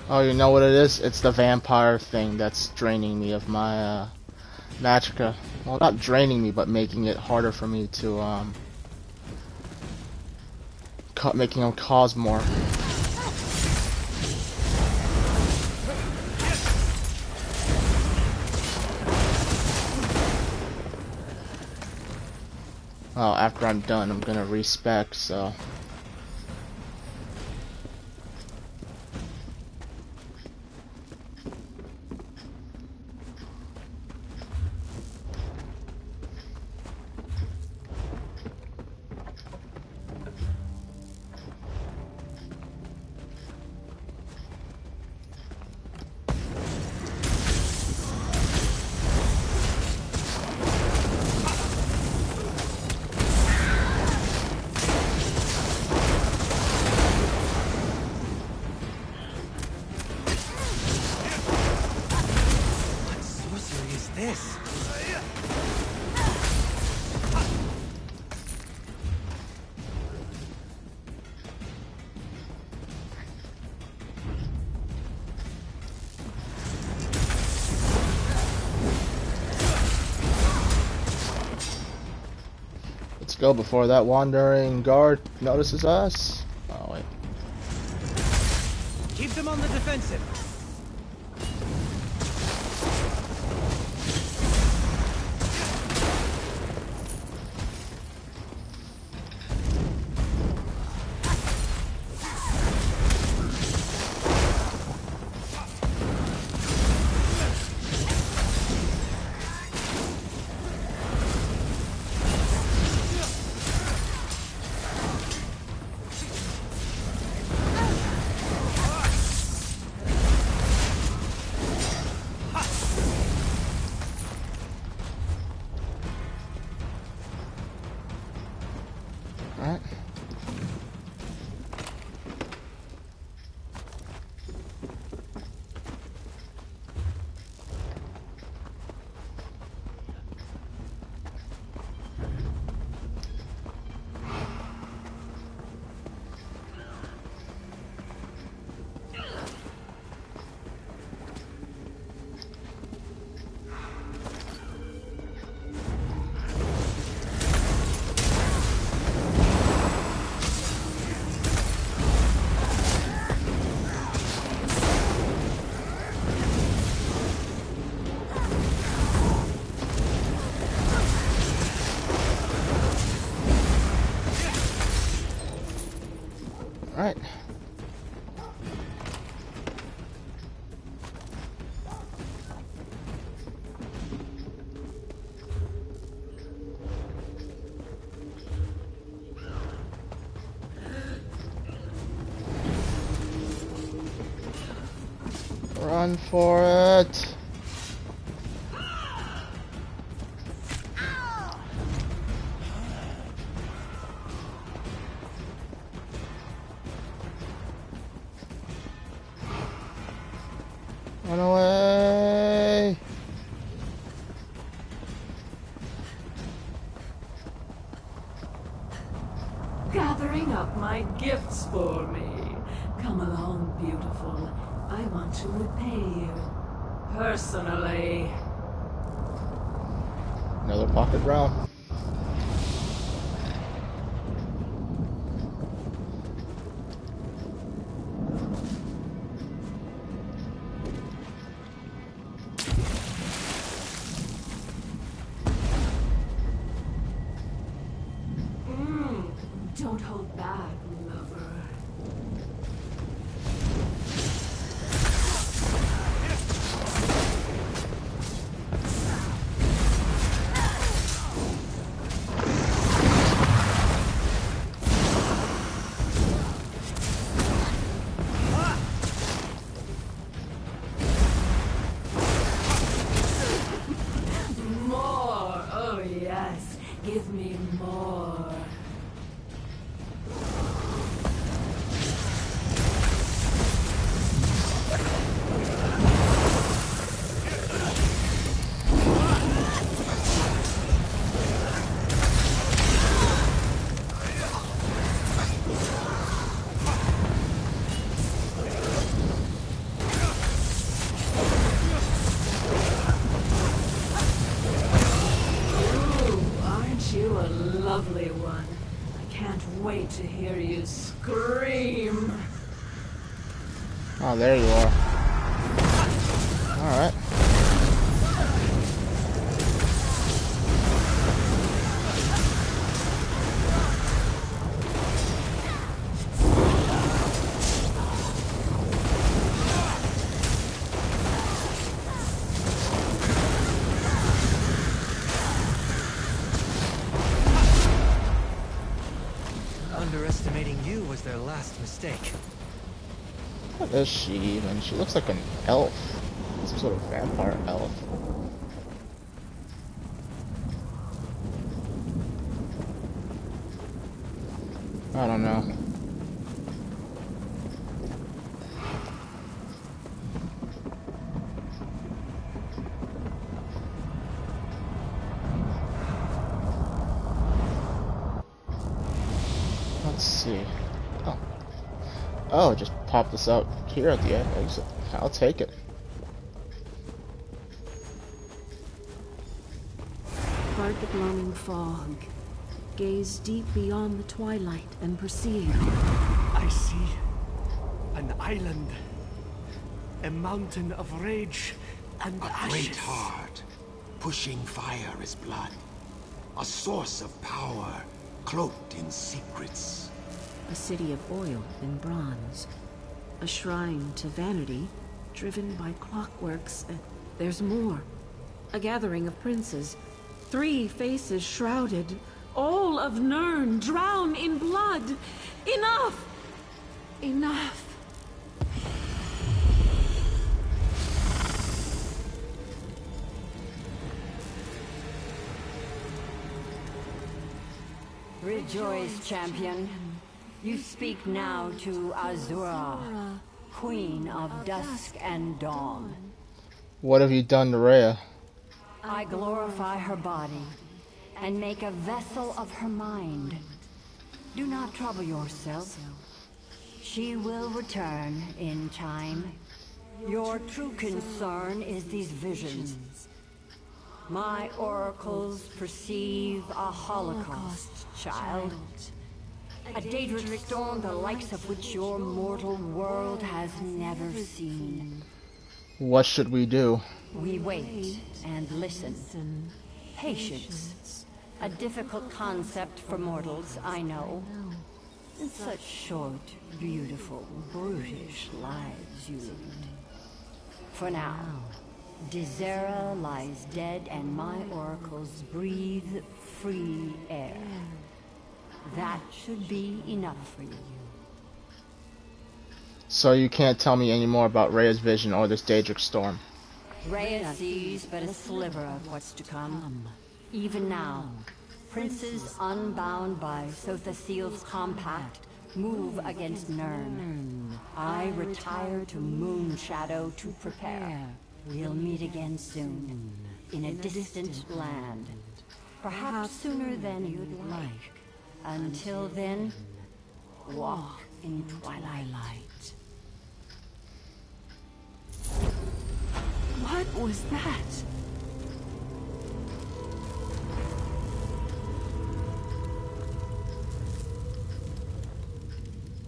Oh, you know what it is? It's the vampire thing that's draining me of my magicka. Well, not draining me, but making it harder for me to making them cause more. Oh, after I'm done, I'm gonna respec, so. Let's go before that wandering guard notices us. Oh wait. Keep them on the defensive. Alright. Alright. Run for it. Run away! Gathering up my gifts for me. Come along, beautiful. I want to repay you. Personally. Another pocket round. Don't hold back, lover. More! Oh yes, give me more. You a lovely one. I can't wait to hear you scream. Oh, there you are. Alright. mistake. What is she even? She looks like an elf. Some sort of vampire elf. I don't know. Let's see. Oh, just pop this out here at the end. I'll take it. Part the glowing fog. Gaze deep beyond the twilight and perceive. I see an island, a mountain of rage and a great heart, pushing fire as blood, a source of power, cloaked in secrets. A city of oil and bronze, a shrine to vanity, driven by clockworks. And there's more. A gathering of princes, 3 faces shrouded. All of Nirn drown in blood. Enough! Enough! Rejoice, champion. You speak now to Azura, Queen of Dusk and Dawn. What have you done to Rhea? I glorify her body and make a vessel of her mind. Do not trouble yourself. She will return in time. Your true concern is these visions. My oracles perceive a holocaust, child. A Daedric storm the likes of which your mortal world has never seen. What should we do? We wait and listen. Patience. A difficult concept for mortals, I know. In such short, beautiful, brutish lives you lead. For now, Dizera lies dead and my oracles breathe free air. That should be enough for you. So you can't tell me any more about Rhea's vision or this Daedric storm? Rhea sees but a sliver of what's to come. Even now, princes unbound by Sothasil's compact move against Nirn. I retire to Moonshadow to prepare. We'll meet again soon, in a distant land. Perhaps sooner than you'd like. Until then, walk in twilight. What was that?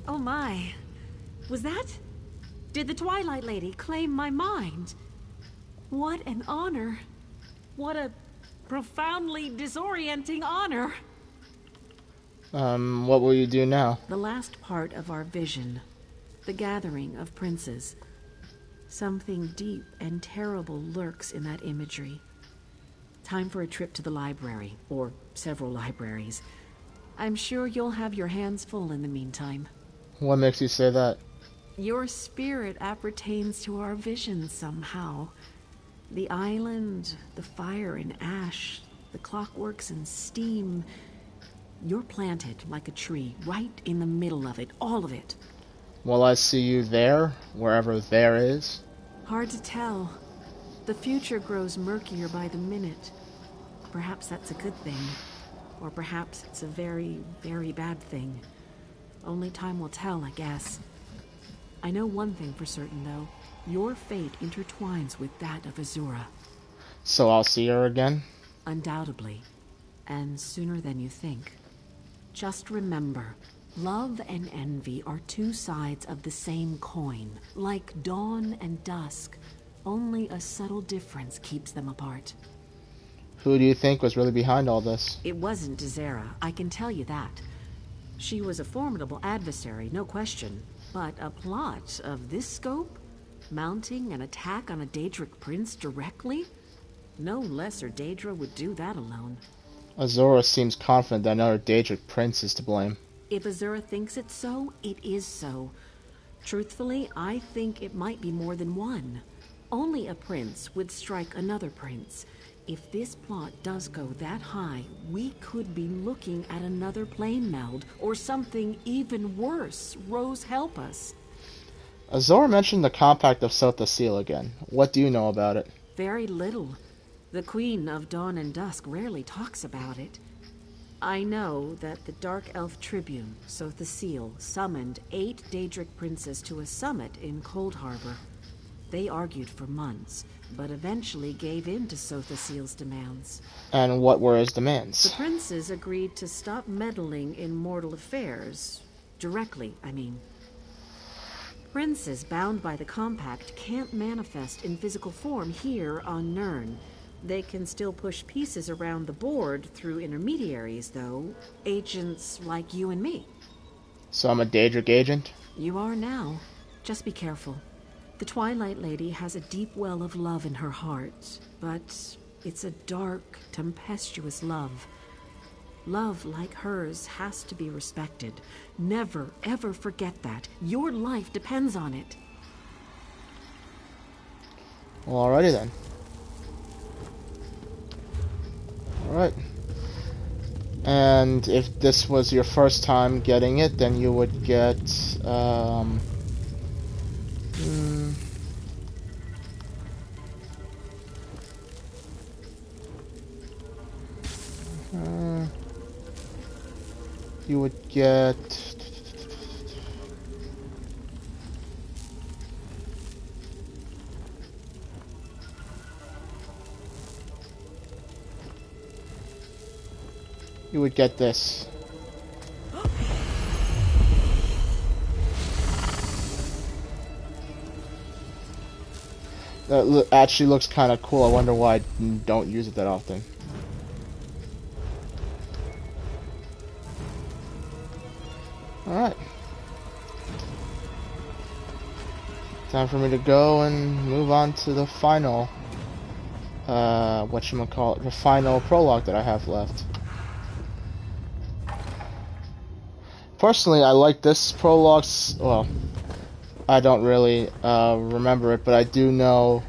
Oh my. Was that? Did the Twilight Lady claim my mind? What an honor. What a profoundly disorienting honor. What will you do now? The last part of our vision. The gathering of princes. Something deep and terrible lurks in that imagery. Time for a trip to the library, or several libraries. I'm sure you'll have your hands full in the meantime. What makes you say that? Your spirit appertains to our vision somehow. The island, the fire and ash, the clockworks and steam. You're planted like a tree, right in the middle of it, all of it. Will I see you there, wherever there is? Hard to tell. The future grows murkier by the minute. Perhaps that's a good thing. Or perhaps it's a very, very bad thing. Only time will tell, I guess. I know one thing for certain, though. Your fate intertwines with that of Azura. So I'll see her again? Undoubtedly. And sooner than you think. Just remember, love and envy are 2 sides of the same coin. Like dawn and dusk, only a subtle difference keeps them apart. Who do you think was really behind all this? It wasn't Dizera, I can tell you that. She was a formidable adversary, no question. But a plot of this scope? Mounting an attack on a Daedric prince directly? No lesser Daedra would do that alone. Azura seems confident that another Daedric prince is to blame. If Azura thinks it's so, it is so. Truthfully, I think it might be more than one. Only a prince would strike another prince. If this plot does go that high, we could be looking at another plane meld, or something even worse. Rose, help us. Azora mentioned the Compact of Sotha Sil again. What do you know about it? Very little. The Queen of Dawn and Dusk rarely talks about it. I know that the Dark Elf Tribune, Sotha Sil, summoned 8 Daedric princes to a summit in Cold Harbor. They argued for months, but eventually gave in to Sotha Sil's demands. And what were his demands? The princes agreed to stop meddling in mortal affairs. Directly, I mean. Princes bound by the Compact can't manifest in physical form here on Nirn. They can still push pieces around the board through intermediaries, though. Agents like you and me. So I'm a Daedric agent? You are now. Just be careful. The Twilight Lady has a deep well of love in her heart, but it's a dark, tempestuous love. Love like hers has to be respected. Never, ever forget that. Your life depends on it. Well, alrighty then. Alright. And if this was your first time getting it, then you would get, you would get... You would get this. That actually looks kind of cool. I wonder why I don't use it that often. Alright. Time for me to go and move on to the final, whatchamacallit, the final prologue that I have left. Personally, I like this prologue, well, I don't really remember it, but I do know,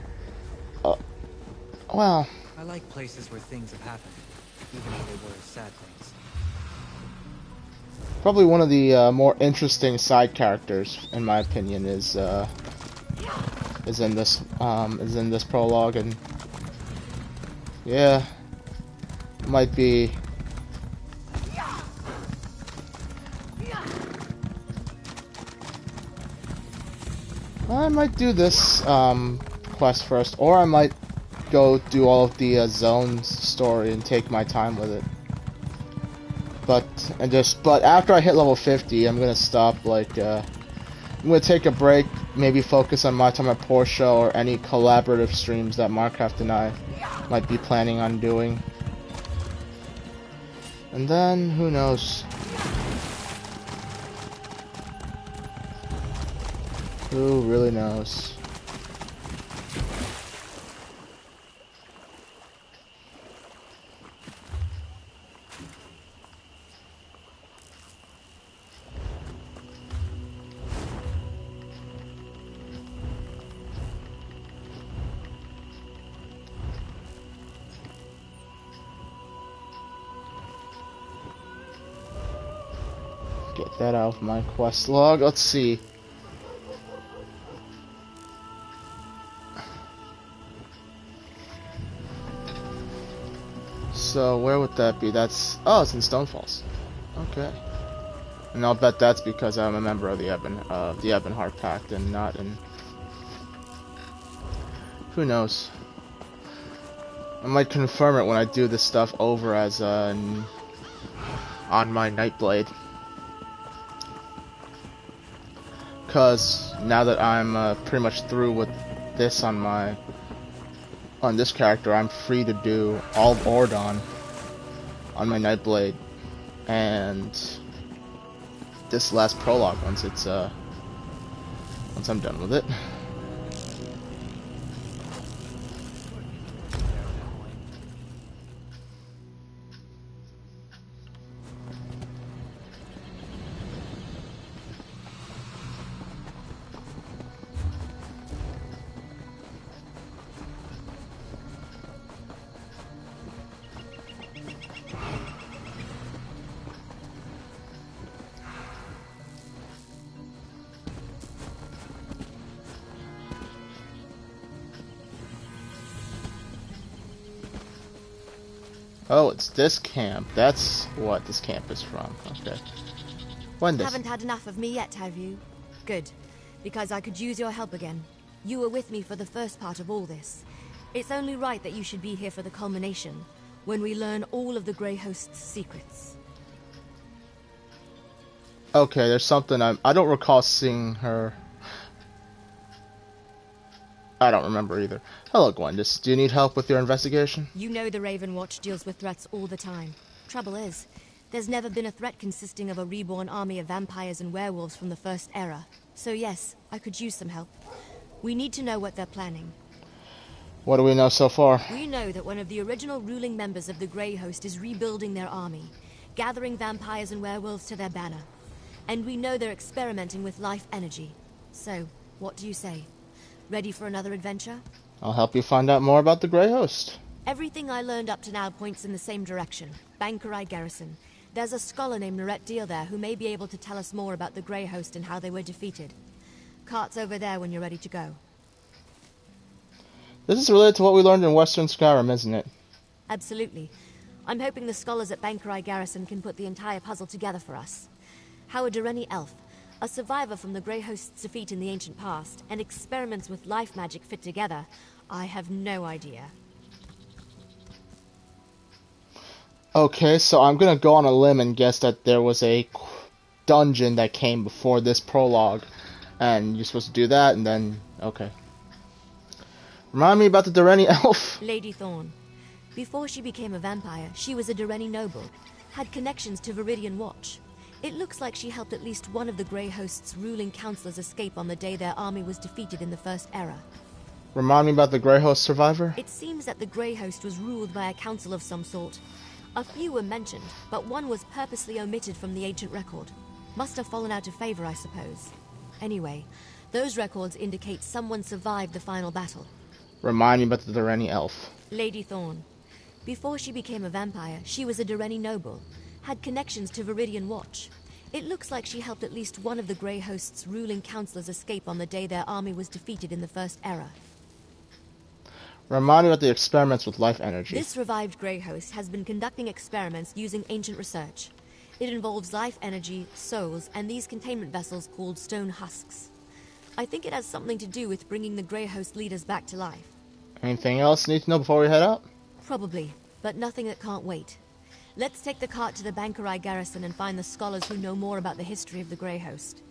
well... I like places where things have happened, even if they were sad things. Probably one of the more interesting side characters, in my opinion, is in this prologue, and yeah, might be. I might do this quest first, or I might go do all of the Zones story and take my time with it. But after I hit level 50, I'm gonna stop. Like, I'm gonna take a break, maybe focus on my time at Portia or any collaborative streams that Minecraft and I might be planning on doing. And then, who knows? Who really knows? Get that out of my quest log. Let's see. So where would that be? That's it's in Stonefalls. Okay. And I'll bet that's because I'm a member of the Ebonheart Pact and not in. Who knows? I might confirm it when I do this stuff over as on my Nightblade. Cause now that I'm pretty much through with this on this character, I'm free to do all of Ordon on my Nightblade and this last prologue once I'm done with it. Oh, it's this camp. That's what this camp is from. Okay. When this? Haven't had enough of me yet, have you? Good. Because I could use your help again. You were with me for the first part of all this. It's only right that you should be here for the culmination, when we learn all of the Grey Host's secrets. Okay, there's something I don't recall seeing her. I don't remember either. Hello, Gwendis. Do you need help with your investigation? You know the Raven Watch deals with threats all the time. Trouble is, there's never been a threat consisting of a reborn army of vampires and werewolves from the First Era. So yes, I could use some help. We need to know what they're planning. What do we know so far? We know that one of the original ruling members of the Grey Host is rebuilding their army, gathering vampires and werewolves to their banner. And we know they're experimenting with life energy. So, what do you say? Ready for another adventure? I'll help you find out more about the Grey Host. Everything I learned up to now points in the same direction. Bankerai Garrison. There's a scholar named Lorette Deal there who may be able to tell us more about the Grey Host and how they were defeated. Cart's over there when you're ready to go. This is related to what we learned in Western Skyrim, isn't it? Absolutely. I'm hoping the scholars at Bankerai Garrison can put the entire puzzle together for us. How a Dureni elf, a survivor from the Grey Host's defeat in the ancient past, and experiments with life magic fit together, I have no idea. Okay, so I'm gonna go on a limb and guess that there was a dungeon that came before this prologue, and you're supposed to do that, and then, okay. Remind me about the Dureni elf. Lady Thorn. Before she became a vampire, she was a Dureni noble, had connections to Viridian Watch. It looks like she helped at least one of the Grey Host's ruling counselors escape on the day their army was defeated in the First Era. Remind me about the Grey Host survivor? It seems that the Grey Host was ruled by a council of some sort. A few were mentioned, but one was purposely omitted from the ancient record. Must have fallen out of favor, I suppose. Anyway, those records indicate someone survived the final battle. Remind me about the Dureni elf. Lady Thorn. Before she became a vampire, she was a Dureni noble, had connections to Viridian Watch. It looks like she helped at least one of the Grey Host's ruling counselors escape on the day their army was defeated in the First Era. Remind me about the experiments with life energy. This revived Grey Host has been conducting experiments using ancient research. It involves life energy, souls, and these containment vessels called stone husks. I think it has something to do with bringing the Grey Host leaders back to life. Anything else you need to know before we head out? Probably, but nothing that can't wait. Let's take the cart to the Bankerai Garrison and find the scholars who know more about the history of the Grey Host.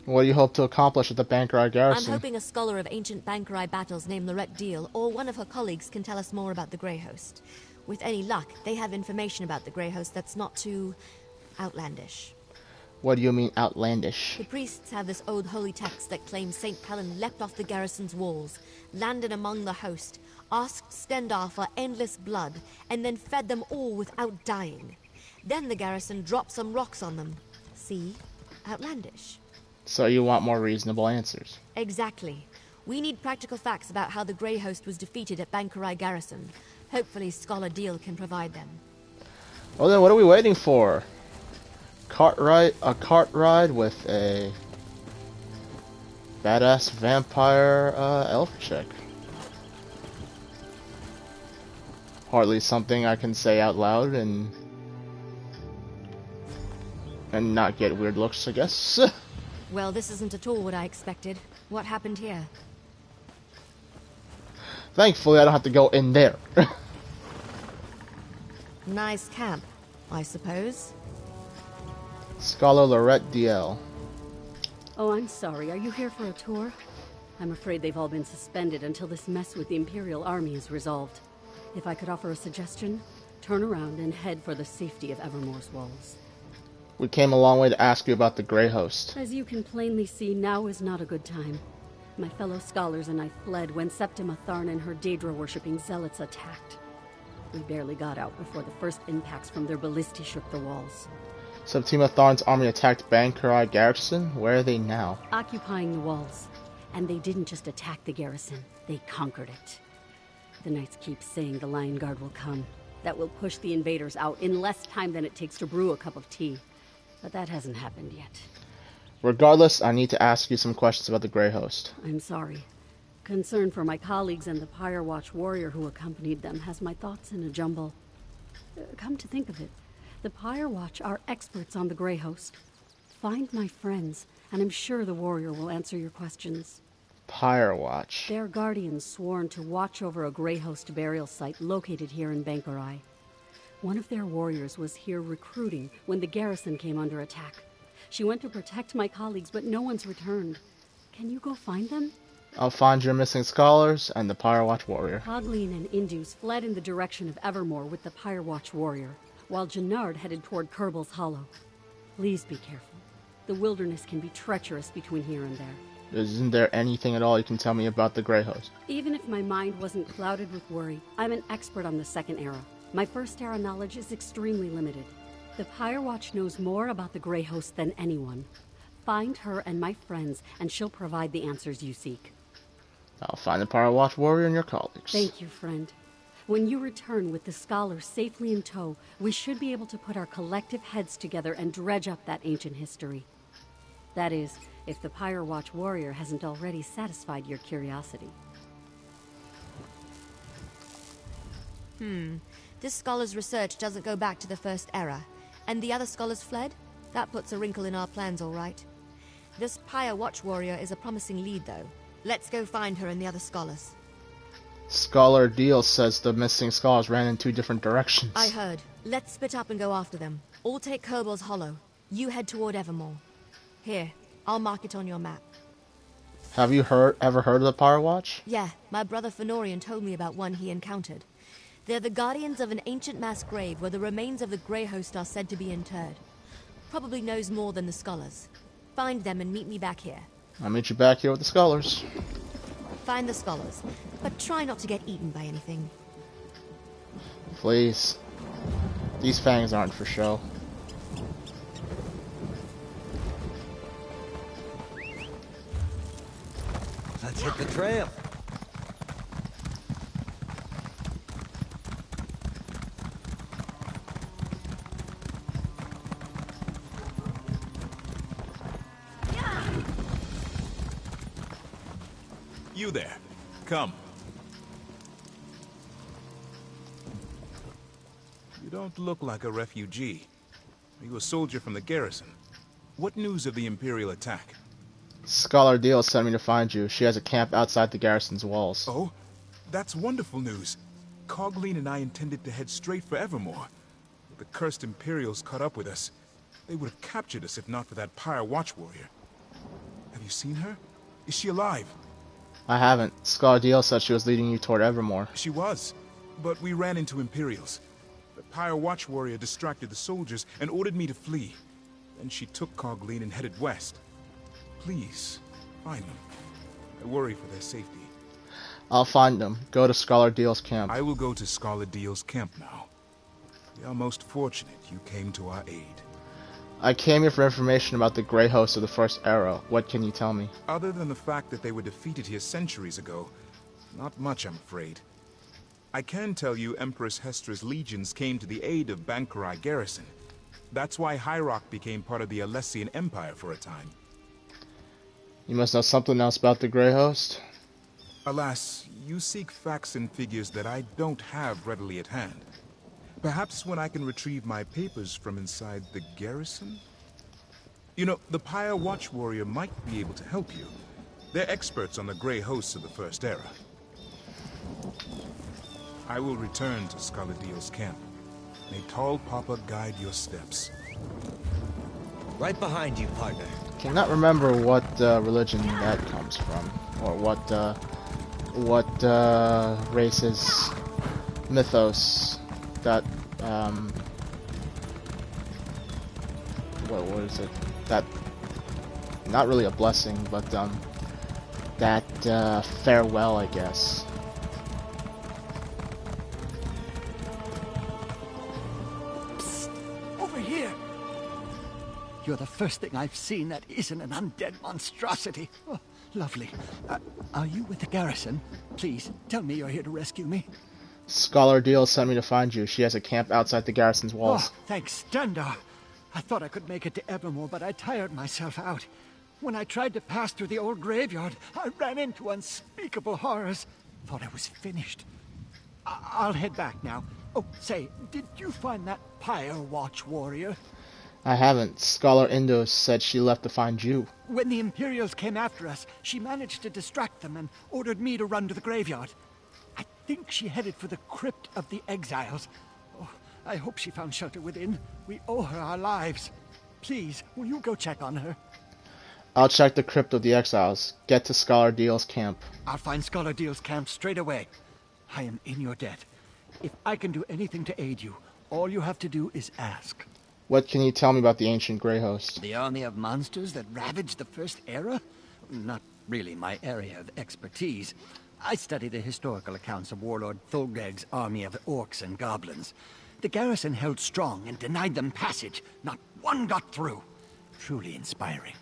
What do you hope to accomplish at the Bankerai Garrison? I'm hoping a scholar of ancient Bankerai battles named Lorette Deal or one of her colleagues can tell us more about the Grey Host. With any luck, they have information about the Grey Host that's not too outlandish. What do you mean outlandish? The priests have this old holy text that claims St. Pelin leapt off the garrison's walls, landed among the host, asked Stendarr for endless blood, and then fed them all without dying. Then the garrison dropped some rocks on them. See? Outlandish. So you want more reasonable answers. Exactly. We need practical facts about how the Grey Host was defeated at Bankerai Garrison. Hopefully Scholar Deal can provide them. Well then, what are we waiting for? A cart ride with a badass vampire elf chick. Hardly something I can say out loud and not get weird looks, I guess. Well, this isn't at all what I expected. What happened here? Thankfully, I don't have to go in there. Nice camp, I suppose. Scholar Lorette Deal. Oh, I'm sorry. Are you here for a tour? I'm afraid they've all been suspended until this mess with the Imperial Army is resolved. If I could offer a suggestion, turn around and head for the safety of Evermore's walls. We came a long way to ask you about the Grey Host. As you can plainly see, now is not a good time. My fellow scholars and I fled when Septima Tharn and her Daedra-worshipping zealots attacked. We barely got out before the first impacts from their ballistae shook the walls. Septima Tharn's army attacked Bankerai Garrison. Where are they now? Occupying the walls. And they didn't just attack the garrison, they conquered it. The knights keep saying the Lion Guard will come. That will push the invaders out in less time than it takes to brew a cup of tea. But that hasn't happened yet. Regardless, I need to ask you some questions about the Grey Host. I'm sorry. Concern for my colleagues and the Pyre Watch warrior who accompanied them has my thoughts in a jumble. Come to think of it, the Pyre Watch are experts on the Grey Host. Find my friends, and I'm sure the warrior will answer your questions. Pyre Watch. They're guardians sworn to watch over a Grey Host burial site located here in Bankurai. One of their warriors was here recruiting when the garrison came under attack. She went to protect my colleagues, but no one's returned. Can you go find them? I'll find your missing scholars and the Pyre Watch warrior. Cogleen and Indus fled in the direction of Evermore with the Pyre Watch warrior, while Jannard headed toward Kerbel's Hollow. Please be careful. The wilderness can be treacherous between here and there. Isn't there anything at all you can tell me about the Grey Host? Even if my mind wasn't clouded with worry, I'm an expert on the Second Era. My First Era knowledge is extremely limited. The Pyre Watch knows more about the Grey Host than anyone. Find her and my friends, and she'll provide the answers you seek. I'll find the Pyre Watch warrior and your colleagues. Thank you, friend. When you return with the scholars safely in tow, we should be able to put our collective heads together and dredge up that ancient history. That is, if the Pyre Watch warrior hasn't already satisfied your curiosity. This scholar's research doesn't go back to the First Era. And the other scholars fled? That puts a wrinkle in our plans, all right. This Pyre Watch warrior is a promising lead, though. Let's go find her and the other scholars. Scholar Deal says the missing scholars ran in 2 different directions. I heard. Let's split up and go after them. All take Kerbel's Hollow. You head toward Evermore. Here, I'll mark it on your map. Have you ever heard of the Pyre Watch? Yeah, my brother Fenorian told me about one he encountered. They're the guardians of an ancient mass grave where the remains of the Grey Host are said to be interred. Probably knows more than the scholars. Find them and meet me back here. I'll meet you back here with the scholars. Find the scholars, but try not to get eaten by anything. Please. These fangs aren't for show. Let's hit the trail. You there. Come. You don't look like a refugee. Are you a soldier from the garrison? What news of the Imperial attack? Scholar Deal sent me to find you. She has a camp outside the garrison's walls. Oh? That's wonderful news. Cogleen and I intended to head straight for Evermore. The cursed Imperials caught up with us. They would have captured us if not for that Pyre Watch warrior. Have you seen her? Is she alive? I haven't. Scholar Deal said she was leading you toward Evermore. She was, but we ran into Imperials. The Pyre Watch warrior distracted the soldiers and ordered me to flee. Then she took Cogleen and headed west. Please, find them. I worry for their safety. I'll find them. Go to Scholar Deal's camp. I will go to Scholar Deal's camp now. We are most fortunate you came to our aid. I came here for information about the Grey Host of the First Era. What can you tell me? Other than the fact that they were defeated here centuries ago, not much, I'm afraid. I can tell you Empress Hestra's legions came to the aid of Bankurai garrison. That's why High Rock became part of the Alessian Empire for a time. You must know something else about the Grey Host? Alas, you seek facts and figures that I don't have readily at hand. Perhaps when I can retrieve my papers from inside the garrison? You know, the Pyre Watch warrior might be able to help you. They're experts on the Grey Hosts of the First Era. I will return to Scholar Deal's camp. May Tall Papa guide your steps. Right behind you, partner. Cannot remember what religion that comes from, or what race's mythos that what is it? That not really a blessing, but that farewell, I guess. Psst! Over here! You're the first thing I've seen that isn't an undead monstrosity. Oh, lovely. Are you with the garrison? Please, tell me you're here to rescue me. Scholar Deal sent me to find you. She has a camp outside the garrison's walls. Oh, thanks, Stendar. I thought I could make it to Evermore, but I tired myself out. When I tried to pass through the old graveyard, I ran into unspeakable horrors. Thought I was finished. I'll head back now. Oh, say, did you find that Pyre Watch warrior? I haven't. Scholar Indos said she left to find you. When the Imperials came after us, she managed to distract them and ordered me to run to the graveyard. I think she headed for the Crypt of the Exiles. Oh, I hope she found shelter within. We owe her our lives. Please, will you go check on her? I'll check the Crypt of the Exiles. Get to Scholar Deal's camp. I'll find Scholar Deal's camp straight away. I am in your debt. If I can do anything to aid you, all you have to do is ask. What can you tell me about the ancient Grey Host? The army of monsters that ravaged the First Era? Not really my area of expertise. I study the historical accounts of Warlord Thulgreg's army of orcs and goblins. The garrison held strong and denied them passage. Not one got through. Truly inspiring.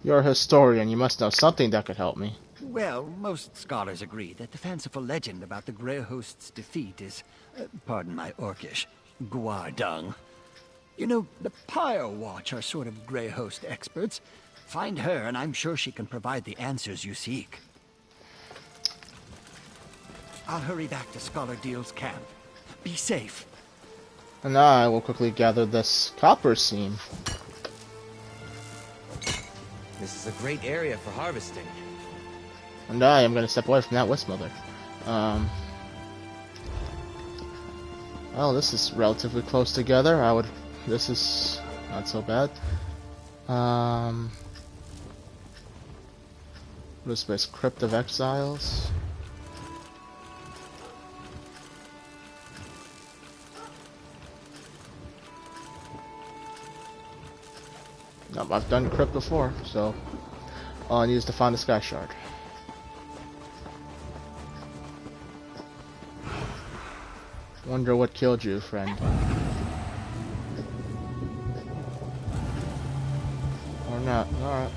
You're a historian. You must know something that could help me. Well, most scholars agree that the fanciful legend about the Grey Host's defeat is, pardon my Orcish, guardung. You know, the Pyre Watch are sort of Grey Host experts. Find her, and I'm sure she can provide the answers you seek. I'll hurry back to Scholar Deal's camp. Be safe. And I will quickly gather this copper seam. This is a great area for harvesting. And I am going to step away from that Wismother. Well, this is relatively close together. This is not so bad. What is this? Crypt of Exiles. Nope, I've done Crypt before, so all I need is to find the Sky Shard. Wonder what killed you, friend. Or not. Alright.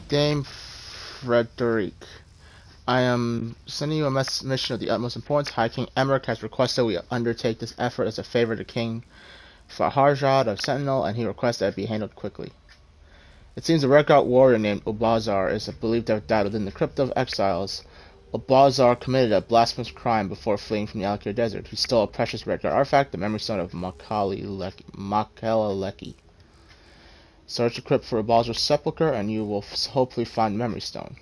Dame Frederic, I am sending you a mission of the utmost importance. High King Emmerich has requested we undertake this effort as a favor to King Faharjad of Sentinel, and he requests that it be handled quickly. It seems a Redguard warrior named Ubazar is believed to have died within the Crypt of Exiles. Ubazar committed a blasphemous crime before fleeing from the Alkir Desert. He stole a precious Redguard artifact, the memory stone of Makalaleki. Search the crypt for Ubazar's sepulchre, and you will hopefully find the memory stone.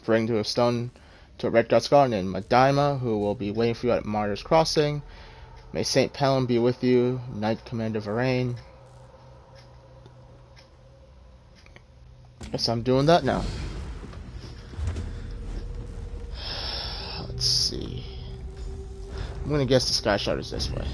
Bring to a stone to a Redguard scholar named Madaima, who will be waiting for you at Martyr's Crossing. May Saint Pelham be with you, Knight Commander Varain. Guess I'm doing that now. Let's see. I'm gonna guess the Sky Shard is this way.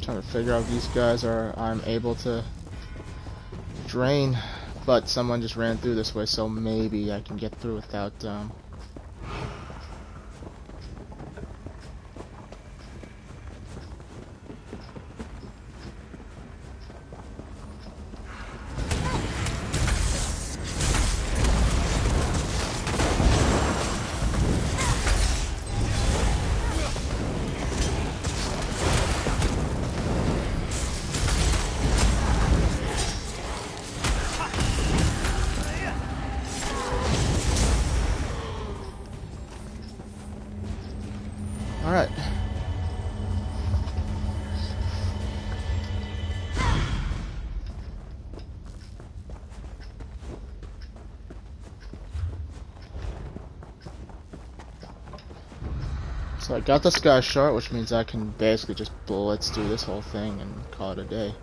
Trying to figure out if these guys I'm able to drain, but someone just ran through this way, so maybe I can get through without Alright. So I got the Sky Shard, which means I can basically just blitz through this whole thing and call it a day.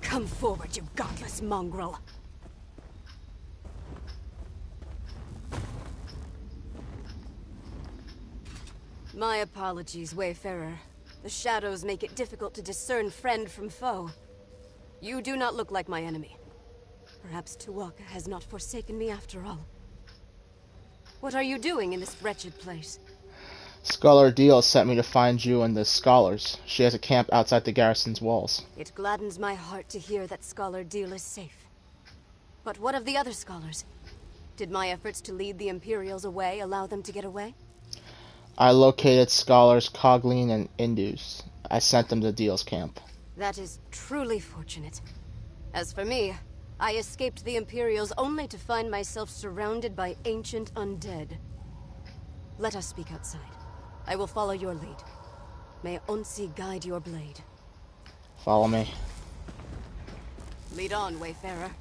Come forward, you godless mongrel. My apologies, Wayfarer. The shadows make it difficult to discern friend from foe. You do not look like my enemy. Perhaps Tuwaka has not forsaken me after all. What are you doing in this wretched place? Scholar Deal sent me to find you and the scholars. She has a camp outside the garrison's walls. It gladdens my heart to hear that Scholar Deal is safe. But what of the other scholars? Did my efforts to lead the Imperials away allow them to get away? I located scholars Cogleen and Indus. I sent them to Deal's camp. That is truly fortunate. As for me, I escaped the Imperials only to find myself surrounded by ancient undead. Let us speak outside. I will follow your lead. May Onsi guide your blade. Follow me. Lead on, Wayfarer.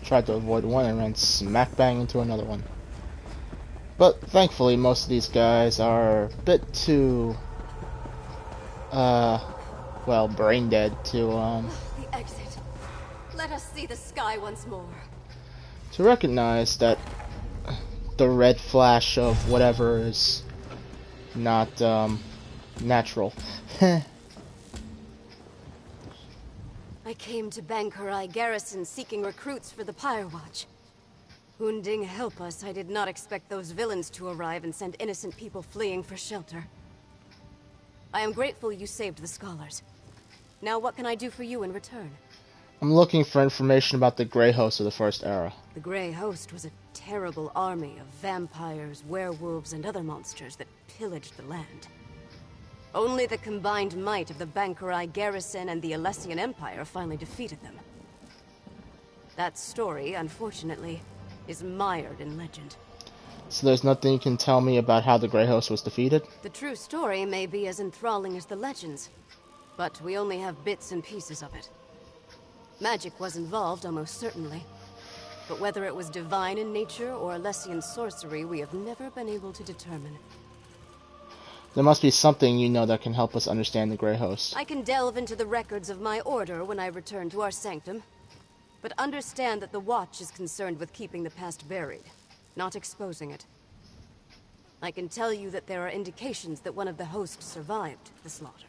Tried to avoid one and ran smack bang into another one. But thankfully most of these guys are a bit too well, brain dead to The exit. Let us see the sky once more. to recognize that the red flash of whatever is not natural. I came to Bankurai Garrison seeking recruits for the Pyre Watch. Hunding help us, I did not expect those villains to arrive and send innocent people fleeing for shelter. I am grateful you saved the scholars. Now what can I do for you in return? I'm looking for information about the Grey Host of the First Era. The Grey Host was a terrible army of vampires, werewolves, and other monsters that pillaged the land. Only the combined might of the Bankurai Garrison and the Alessian Empire finally defeated them. That story, unfortunately, is mired in legend. So there's nothing you can tell me about how the Grey Host was defeated? The true story may be as enthralling as the legends, but we only have bits and pieces of it. Magic was involved, almost certainly. But whether it was divine in nature or Alessian sorcery, we have never been able to determine. There must be something you know that can help us understand the Grey Host. I can delve into the records of my order when I return to our sanctum. But understand that the Watch is concerned with keeping the past buried, not exposing it. I can tell you that there are indications that one of the hosts survived the slaughter.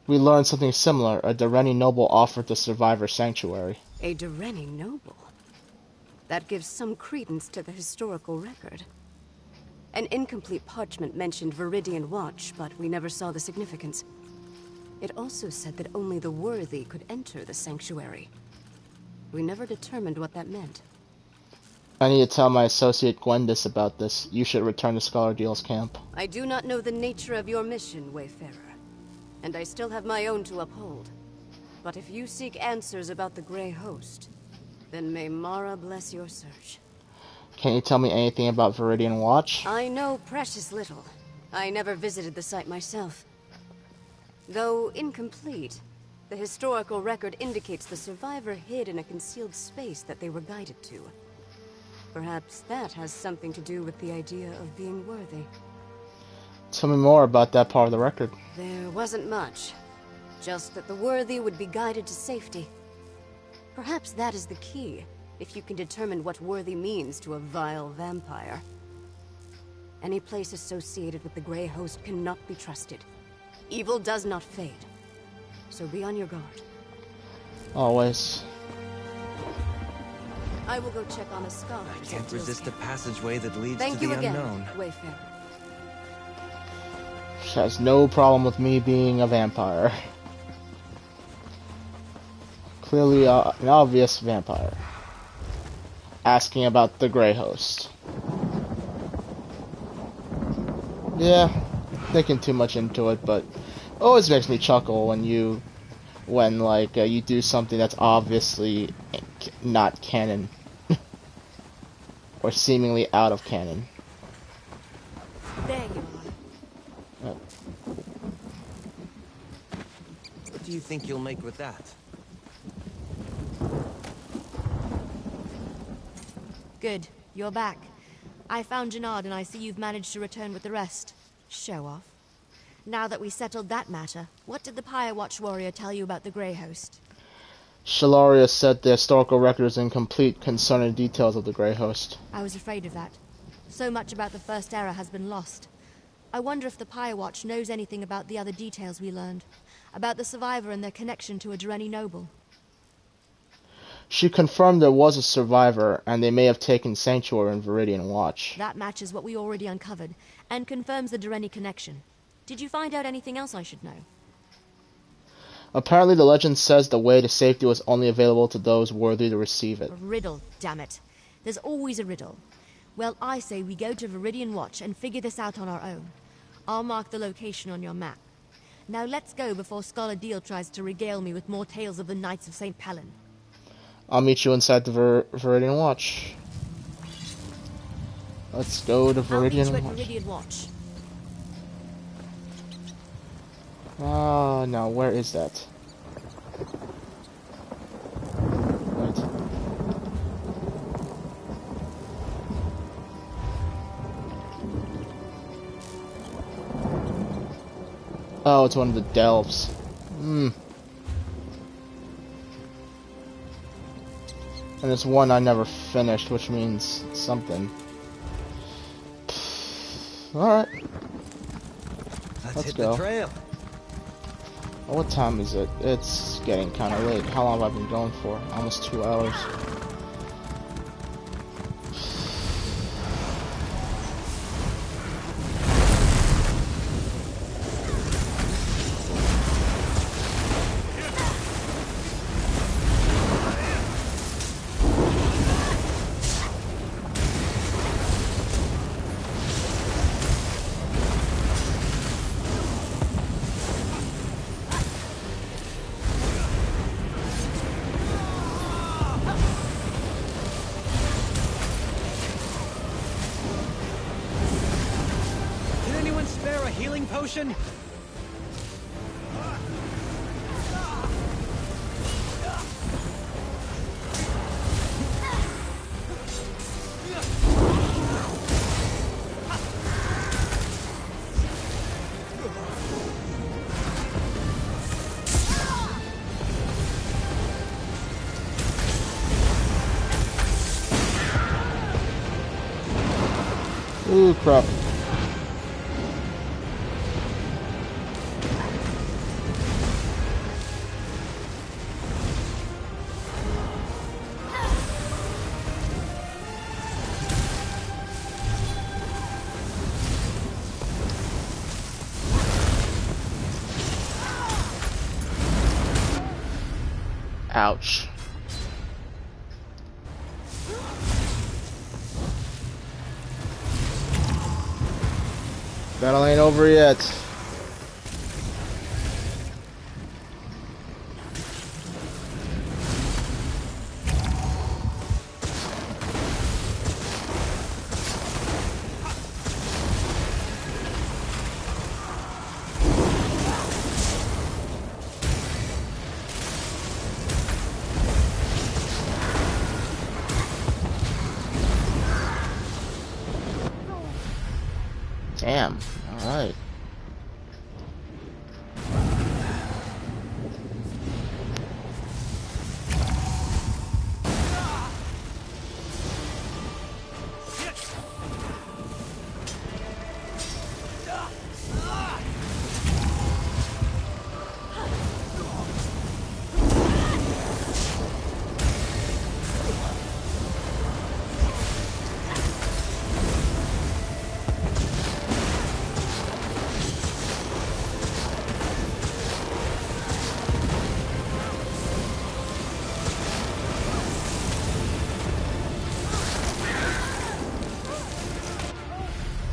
We learned something similar. A Durrani noble offered the survivor sanctuary. A Durrani noble? That gives some credence to the historical record. An incomplete parchment mentioned Viridian Watch, but we never saw the significance. It also said that only the worthy could enter the sanctuary. We never determined what that meant. I need to tell my associate Gwendis about this. You should return to Scholar Deal's camp. I do not know the nature of your mission, Wayfarer, and I still have my own to uphold. But if you seek answers about the Grey Host, then may Mara bless your search. Can you tell me anything about Viridian Watch? I know precious little. I never visited the site myself. Though incomplete, the historical record indicates the survivor hid in a concealed space that they were guided to. Perhaps that has something to do with the idea of being worthy. Tell me more about that part of the record. There wasn't much. Just that the worthy would be guided to safety. Perhaps that is the key, if you can determine what worthy means to a vile vampire. Any place associated with the Grey Host cannot be trusted. Evil does not fade. so be on your guard. Always. I will go check on a skull. I can't resist a passageway that leads Thank to you the again, unknown. Wayfarer. She has no problem with me being a vampire. Clearly an obvious vampire. Asking about the Grey Host. Yeah, thinking too much into it, but it always makes me chuckle when you do something that's obviously not canon. Or seemingly out of canon. There you are. What do you think you'll make with that? Good. You're back. I found Jannard and I see you've managed to return with the rest. Show off. Now that we settled that matter, what did the Pyre Watch warrior tell you about the Grey Host? Shalaria said the historical record is incomplete concerning details of the Grey Host. I was afraid of that. So much about the First Era has been lost. I wonder if the Pyre Watch knows anything about the other details we learned. About the survivor and their connection to a Dreni noble. She confirmed there was a survivor, and they may have taken sanctuary in Viridian Watch. That matches what we already uncovered, and confirms the Dreni connection. Did you find out anything else I should know? Apparently the legend says the way to safety was only available to those worthy to receive it. A riddle, damn it. There's always a riddle. Well, I say we go to Viridian Watch and figure this out on our own. I'll mark the location on your map. Now let's go before Scholar Deal tries to regale me with more tales of the Knights of St. Pelin. I'll meet you inside the Viridian Watch. Let's go to Viridian Watch. Viridian Watch. Oh, no, where is that? Right. Oh, it's one of the delves. And it's one I never finished, which means something. Alright. Let's hit go. The trail. Oh, what time is it? It's getting kind of late. How long have I been going for? Almost 2 hours. Potion? Ooh, crap. Ouch. Battle ain't over yet. Damn. Alright.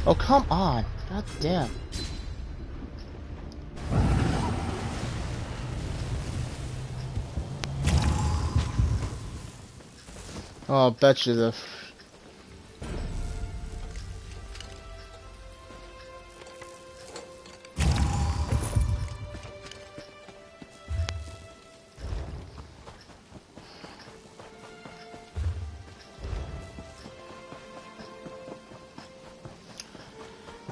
Oh, come on. God damn. Oh, I'll bet you the...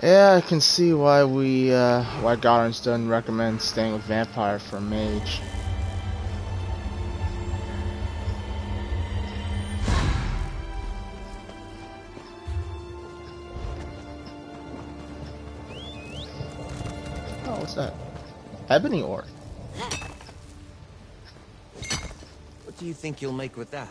Yeah, I can see why why Gardens doesn't recommend staying with Vampire for Mage. Oh, what's that? Ebony ore. What do you think you'll make with that?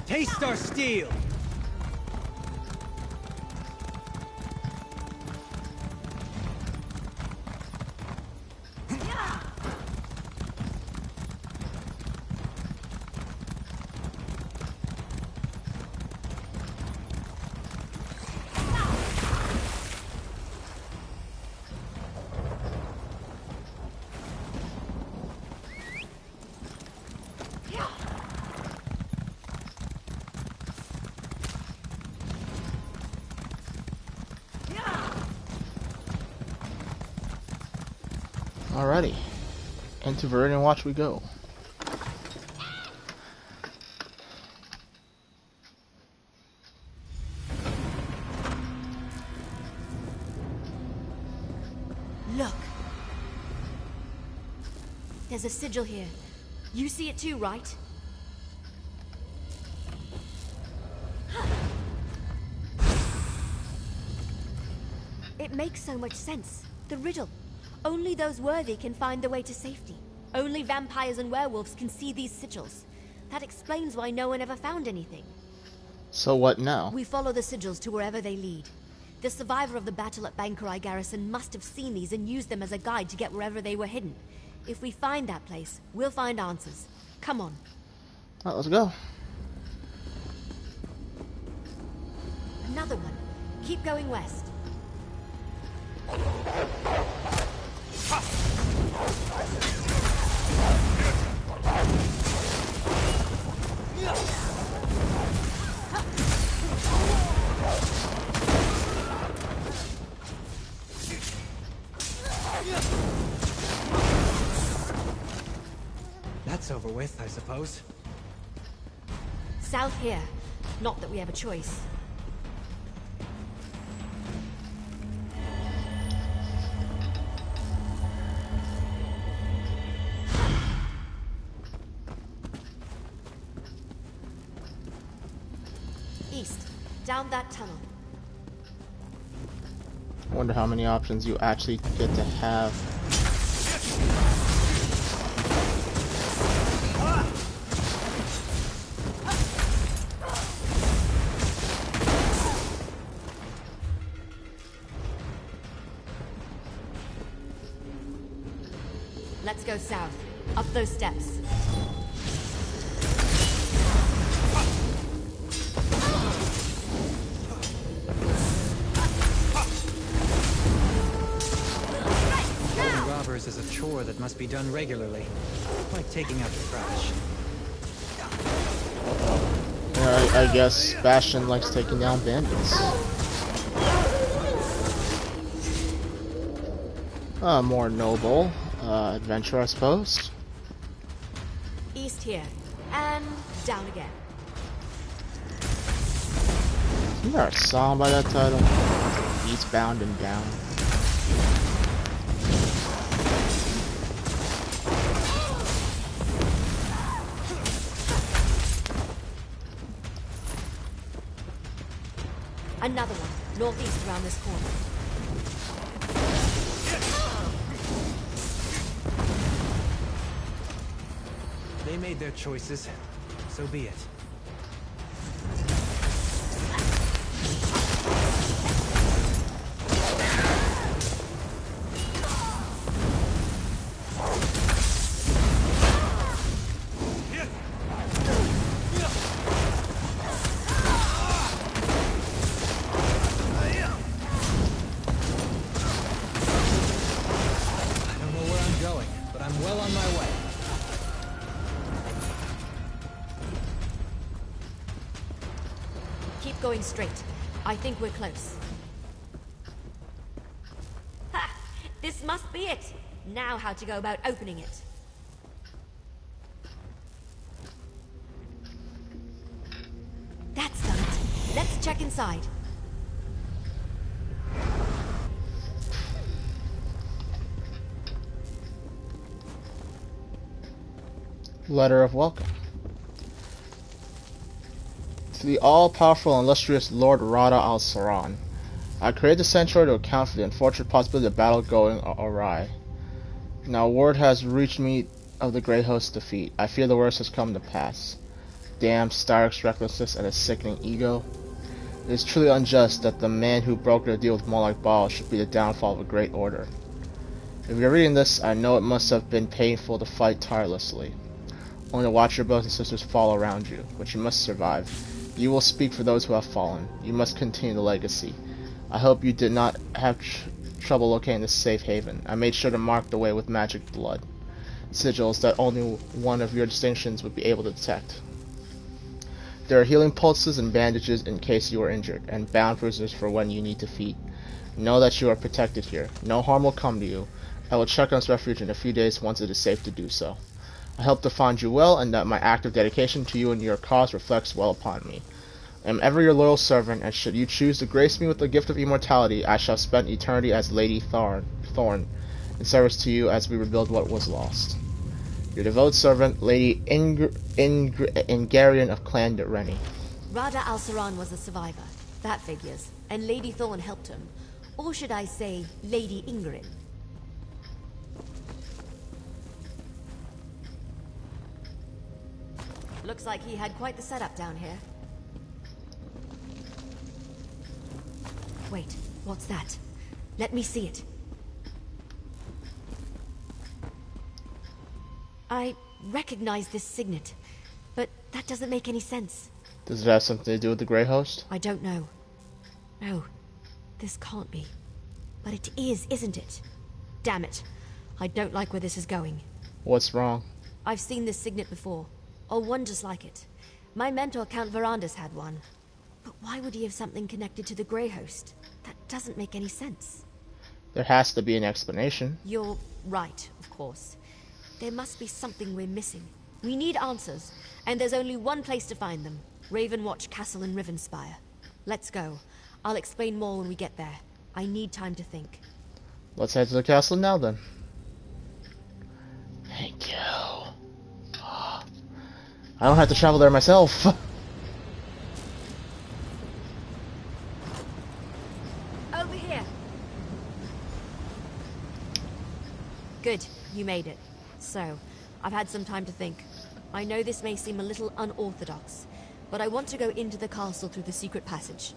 Taste our steel! Alrighty, into Viridian Watch we go. Look. There's a sigil here. You see it too, right? It makes so much sense. The riddle. Only those worthy can find the way to safety. Only vampires and werewolves can see these sigils. That explains why no one ever found anything. So what now? We follow the sigils to wherever they lead. The survivor of the battle at Bankurai Garrison must have seen these and used them as a guide to get wherever they were hidden. If we find that place, we'll find answers. Come on. Alright, let's go. Another one. Keep going west. That's over with, I suppose. South here. Not that we have a choice. East. Down that tunnel. I wonder how many options you actually get to have. Let's go south. Up those steps. Killing robbers is a chore that must be done regularly. Like taking out the trash. I guess Bastion likes taking down bandits. More noble adventure, I suppose. East here. And down again. Isn't there a song by that title? Eastbound and down. Another one. Northeast around this corner. They made their choices. So be it. Keep going straight. I think we're close. Ha! This must be it. Now how to go about opening it. That's done it. Let's check inside. Letter of welcome. To the all-powerful and illustrious Lord Rada al-Saran. I created the Sanctuary to account for the unfortunate possibility of the battle going awry. Now word has reached me of the Grey Host's defeat. I fear the worst has come to pass. Damn Starrick's recklessness and his sickening ego. It is truly unjust that the man who brokered a deal with Molag Bal should be the downfall of a great order. If you're reading this, I know it must have been painful to fight tirelessly, only to watch your brothers and sisters fall around you, but you must survive. You will speak for those who have fallen. You must continue the legacy. I hope you did not have trouble locating this safe haven. I made sure to mark the way with magic blood, sigils that only one of your distinctions would be able to detect. There are healing pulses and bandages in case you are injured, and bound prisoners for when you need to feed. Know that you are protected here. No harm will come to you. I will check on this refuge in a few days once it is safe to do so. I hope to find you well, and that my act of dedication to you and your cause reflects well upon me. I am ever your loyal servant, and should you choose to grace me with the gift of immortality, I shall spend eternity as Lady Thorn, in service to you as we rebuild what was lost. Your devoted servant, Lady Ingarian of Clan Rennie. Rada al-Saran was a survivor. That figures. And Lady Thorn helped him. Or should I say, Lady Ingrid? Looks like he had quite the setup down here. Wait, what's that? Let me see it. I recognize this signet, but that doesn't make any sense. Does it have something to do with the Grey Host? I don't know. No, this can't be. But it is, isn't it? Damn it. I don't like where this is going. What's wrong? I've seen this signet before, or one just like it. My mentor, Count Verandis, had one. But why would he have something connected to the Grey Host? That doesn't make any sense. There has to be an explanation. You're right, of course. There must be something we're missing. We need answers, and there's only one place to find them. Ravenwatch Castle in Rivenspire. Let's go. I'll explain more when we get there. I need time to think. Let's head to the castle now, then. Thank you. I don't have to travel there myself. Over here. Good, you made it. So, I've had some time to think. I know this may seem a little unorthodox, but I want to go into the castle through the secret passage.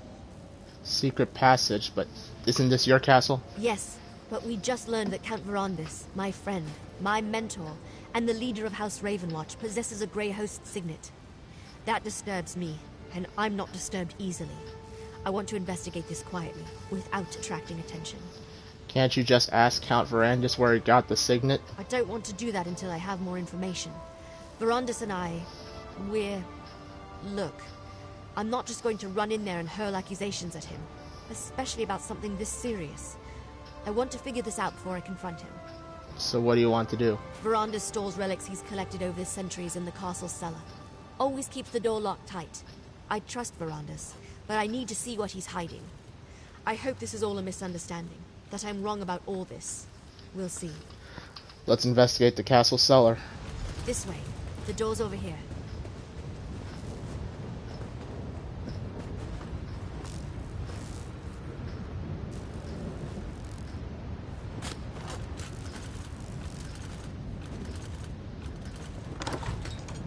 Secret passage? But isn't this your castle? Yes, but we just learned that Count Verandis, my friend, my mentor, and the leader of House Ravenwatch possesses a Grey Host signet. That disturbs me, and I'm not disturbed easily. I want to investigate this quietly, without attracting attention. Can't you just ask Count Verandis where he got the signet? I don't want to do that until I have more information. Verandis and I, Look, I'm not just going to run in there and hurl accusations at him, especially about something this serious. I want to figure this out before I confront him. So what do you want to do? Verandis stores relics he's collected over the centuries in the castle cellar. Always keeps the door locked tight. I trust Verandis, but I need to see what he's hiding. I hope this is all a misunderstanding, that I'm wrong about all this. We'll see. Let's investigate the castle cellar. This way. The door's over here.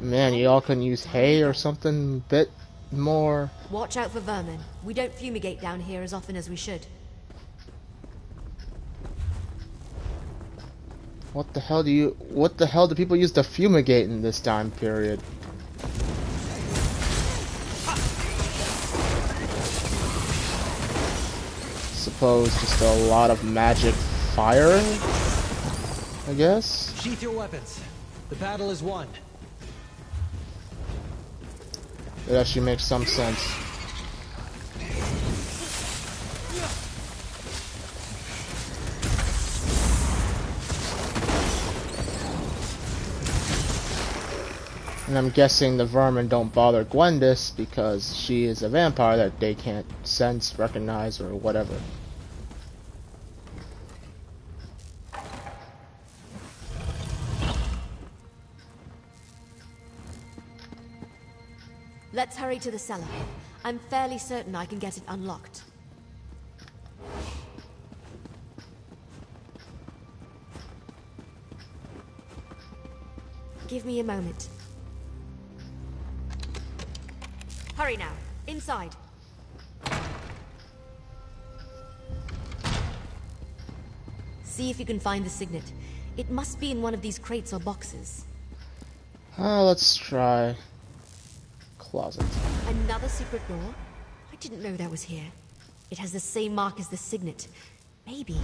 Man, y'all can use hay or something a bit more. Watch out for vermin. We don't fumigate down here as often as we should. What the hell do people use to fumigate in this time period? Suppose just a lot of magic firing, I guess? Sheath your weapons. The battle is won. It actually makes some sense. And I'm guessing the vermin don't bother Gwendis because she is a vampire that they can't sense, recognize, or whatever. Let's hurry to the cellar. I'm fairly certain I can get it unlocked. Give me a moment. Hurry now. Inside. See if you can find the signet. It must be in one of these crates or boxes. Let's try closet. Another secret door? I didn't know that was here. It has the same mark as the signet. Maybe.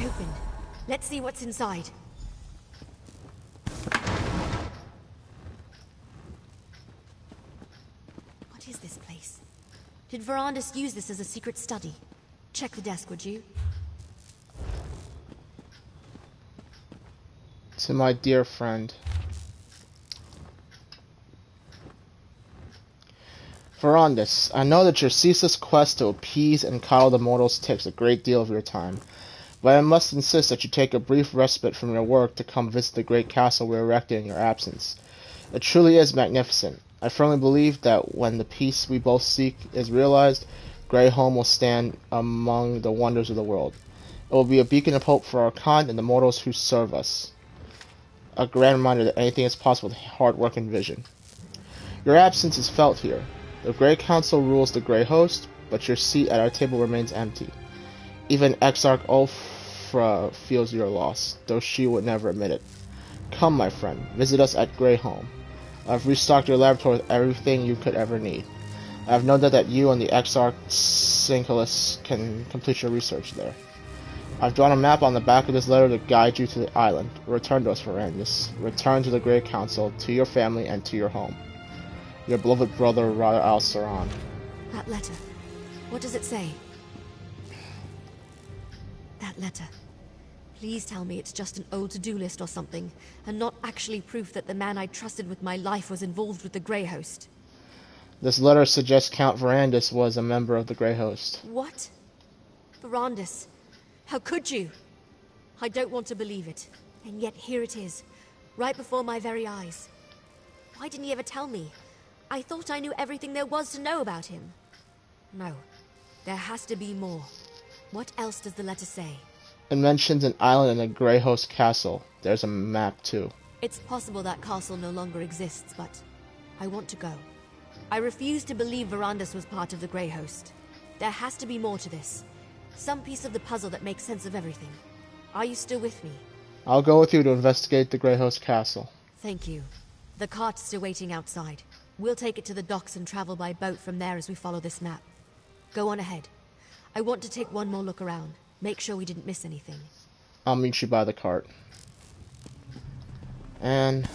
Open. Let's see what's inside. What is this place? Did Verandis use this as a secret study? Check the desk, would you? To my dear friend. Verandis, I know that your ceaseless quest to appease and coddle the mortals takes a great deal of your time, but I must insist that you take a brief respite from your work to come visit the great castle we erected in your absence. It truly is magnificent. I firmly believe that when the peace we both seek is realized, Greyholm will stand among the wonders of the world. It will be a beacon of hope for our kind and the mortals who serve us. A grand reminder that anything is possible with hard work and vision. Your absence is felt here. The Grey Council rules the Grey Host, but your seat at our table remains empty. Even Exarch Ulfra feels your loss, though she would never admit it. Come, my friend, visit us at Greyholm. I've restocked your laboratory with everything you could ever need. I have no doubt that you and the Exarch Synchilus can complete your research there. I've drawn a map on the back of this letter to guide you to the island. Return to us, Verandis. Return to the Grey Council, to your family, and to your home. Your beloved brother, Rada al-Saran. That letter. What does it say? That letter. Please tell me it's just an old to-do list or something, and not actually proof that the man I trusted with my life was involved with the Grey Host. This letter suggests Count Verandis was a member of the Grey Host. What? Verandis? How could you? I don't want to believe it. And yet here it is. Right before my very eyes. Why didn't he ever tell me? I thought I knew everything there was to know about him. No. There has to be more. What else does the letter say? It mentions an island in the Grey Host castle. There's a map, too. It's possible that castle no longer exists, but I want to go. I refuse to believe Verandis was part of the Grey Host. There has to be more to this. Some piece of the puzzle that makes sense of everything. Are you still with me? I'll go with you to investigate the Grey Host castle. Thank you. The cart's still waiting outside. We'll take it to the docks and travel by boat from there as we follow this map. Go on ahead. I want to take one more look around. Make sure we didn't miss anything. I'll meet you by the cart. And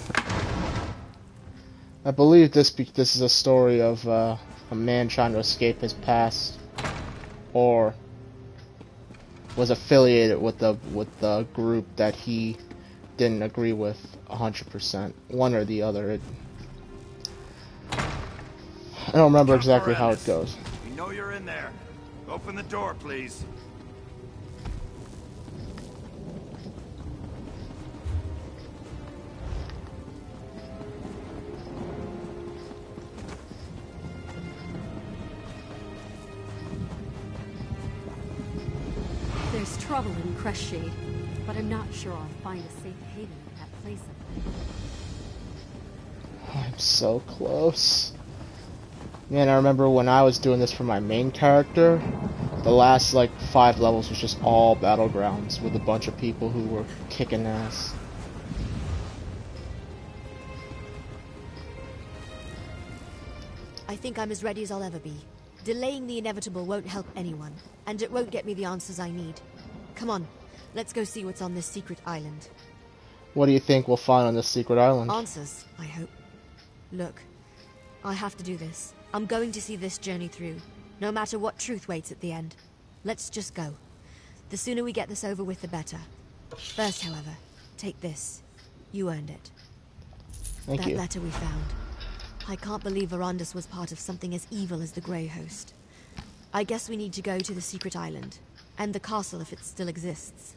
I believe this is a story of a man trying to escape his past, or was affiliated with the group that he didn't agree with 100%. One or the other. I don't remember exactly how it goes. We know you're in there. Open the door, please. There's trouble in Crestshade, but I'm not sure I'll find a safe haven at that place up there. I'm so close. Man, I remember when I was doing this for my main character, the last, 5 levels was just all battlegrounds with a bunch of people who were kicking ass. I think I'm as ready as I'll ever be. Delaying the inevitable won't help anyone, and it won't get me the answers I need. Come on, let's go see what's on this secret island. What do you think we'll find on this secret island? Answers, I hope. Look, I have to do this. I'm going to see this journey through, no matter what truth waits at the end. Let's just go. The sooner we get this over with, the better. First, however, take this. You earned it. Thank you. That letter we found. I can't believe Verandis was part of something as evil as the Grey Host. I guess we need to go to the secret island, and the castle if it still exists.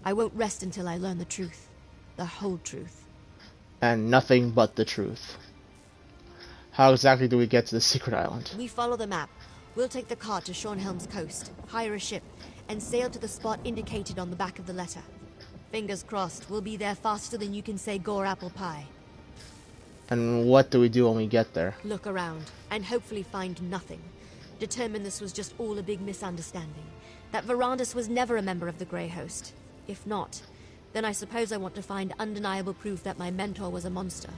I won't rest until I learn the truth. The whole truth. And nothing but the truth. How exactly do we get to the secret island? We follow the map. We'll take the cart to Shornhelm's coast, hire a ship, and sail to the spot indicated on the back of the letter. Fingers crossed, we'll be there faster than you can say gore apple pie. And what do we do when we get there? Look around, and hopefully find nothing. Determine this was just all a big misunderstanding. That Verandis was never a member of the Grey Host. If not, then I suppose I want to find undeniable proof that my mentor was a monster.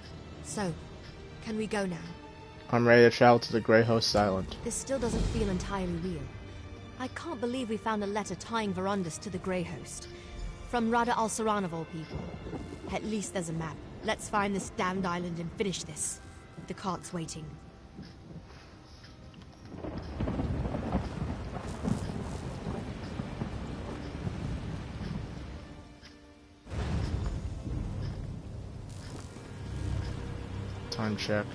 So, can we go now? I'm ready to travel to the Grey Host Island. This still doesn't feel entirely real. I can't believe we found a letter tying Verandis to the Grey Host. From Rada al-Saran of all people. At least there's a map. Let's find this damned island and finish this. The cart's waiting. Time check.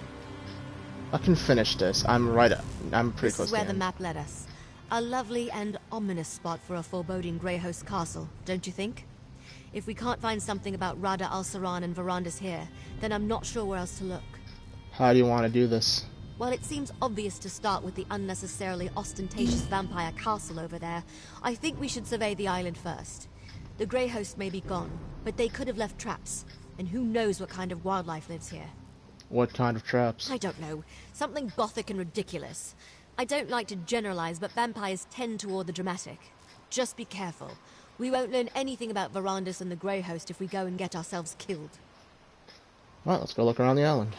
I can finish this. I'm pretty close. This is where the map led us. A lovely and ominous spot for a foreboding Grey Host castle, don't you think? If we can't find something about Rada al-Saran and Verandis here, then I'm not sure where else to look. How do you want to do this? Well, it seems obvious to start with the unnecessarily ostentatious vampire castle over there. I think we should survey the island first. The Grey Host may be gone, but they could have left traps. And who knows what kind of wildlife lives here. What kind of traps? I don't know. Something gothic and ridiculous. I don't like to generalize, but vampires tend toward the dramatic. Just be careful. We won't learn anything about Verandis and the Grey Host if we go and get ourselves killed. Well, let's go look around the island.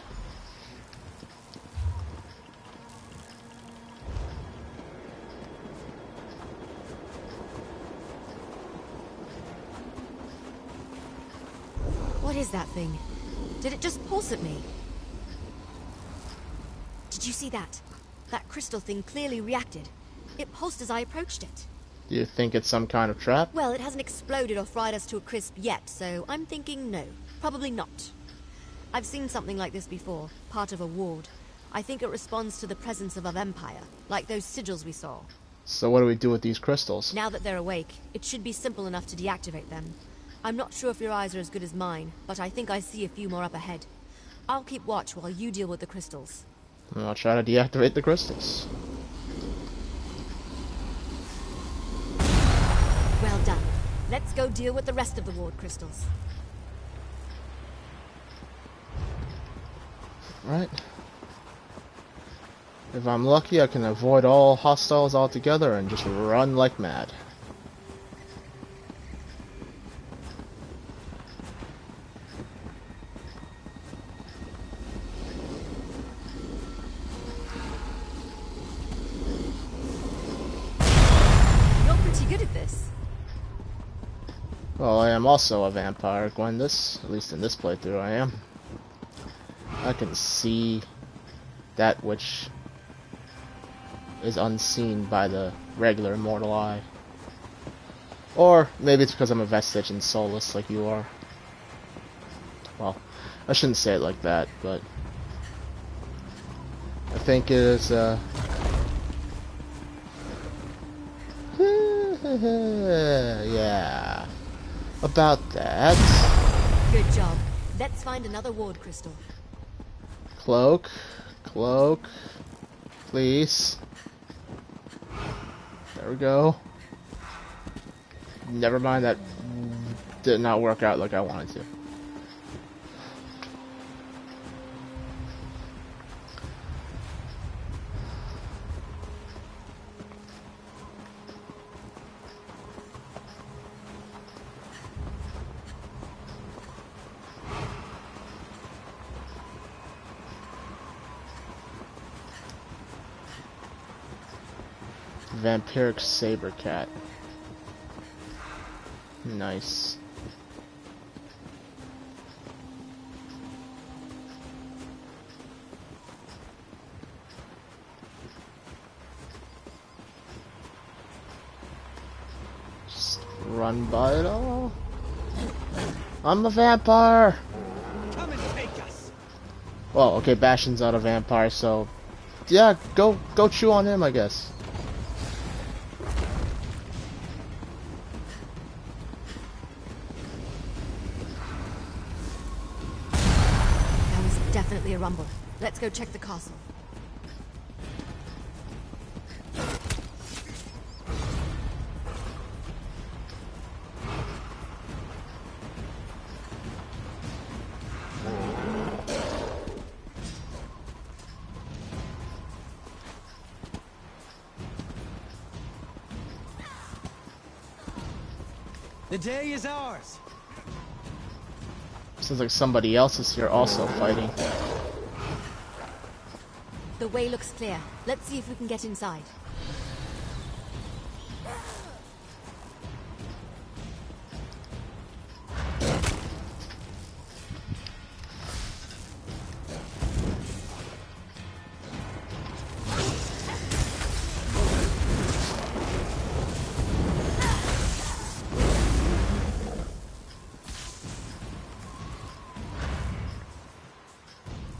What is that thing? Did it just pulse at me? Did you see that? That crystal thing clearly reacted. It pulsed as I approached it. Do you think it's some kind of trap? Well, it hasn't exploded or fried us to a crisp yet, so I'm thinking no. Probably not. I've seen something like this before, part of a ward. I think it responds to the presence of a vampire, like those sigils we saw. So what do we do with these crystals? Now that they're awake, it should be simple enough to deactivate them. I'm not sure if your eyes are as good as mine, but I think I see a few more up ahead. I'll keep watch while you deal with the crystals. I'll try to deactivate the crystals. Well done. Let's go deal with the rest of the ward crystals. Right. If I'm lucky, I can avoid all hostiles altogether and just run like mad. Well, I am also a vampire, Gwendis. At least in this playthrough I am. I can see that which is unseen by the regular mortal eye. Or maybe it's because I'm a vestige and soulless like you are. Well, I shouldn't say it like that, but I think it is, yeah. About that. Good job. Let's find another ward crystal. Cloak. Cloak. Please. There we go. Never mind, that did not work out like I wanted to. Vampiric Saber Cat. Nice. Just Run, Bito. I'm a vampire. Come and take us. Well, okay, Bastion's not a vampire, so yeah, go chew on him, I guess. That was definitely a rumble. Let's go check the castle. The day is ours. Seems like somebody else is here also fighting. The way looks clear. Let's see if we can get inside.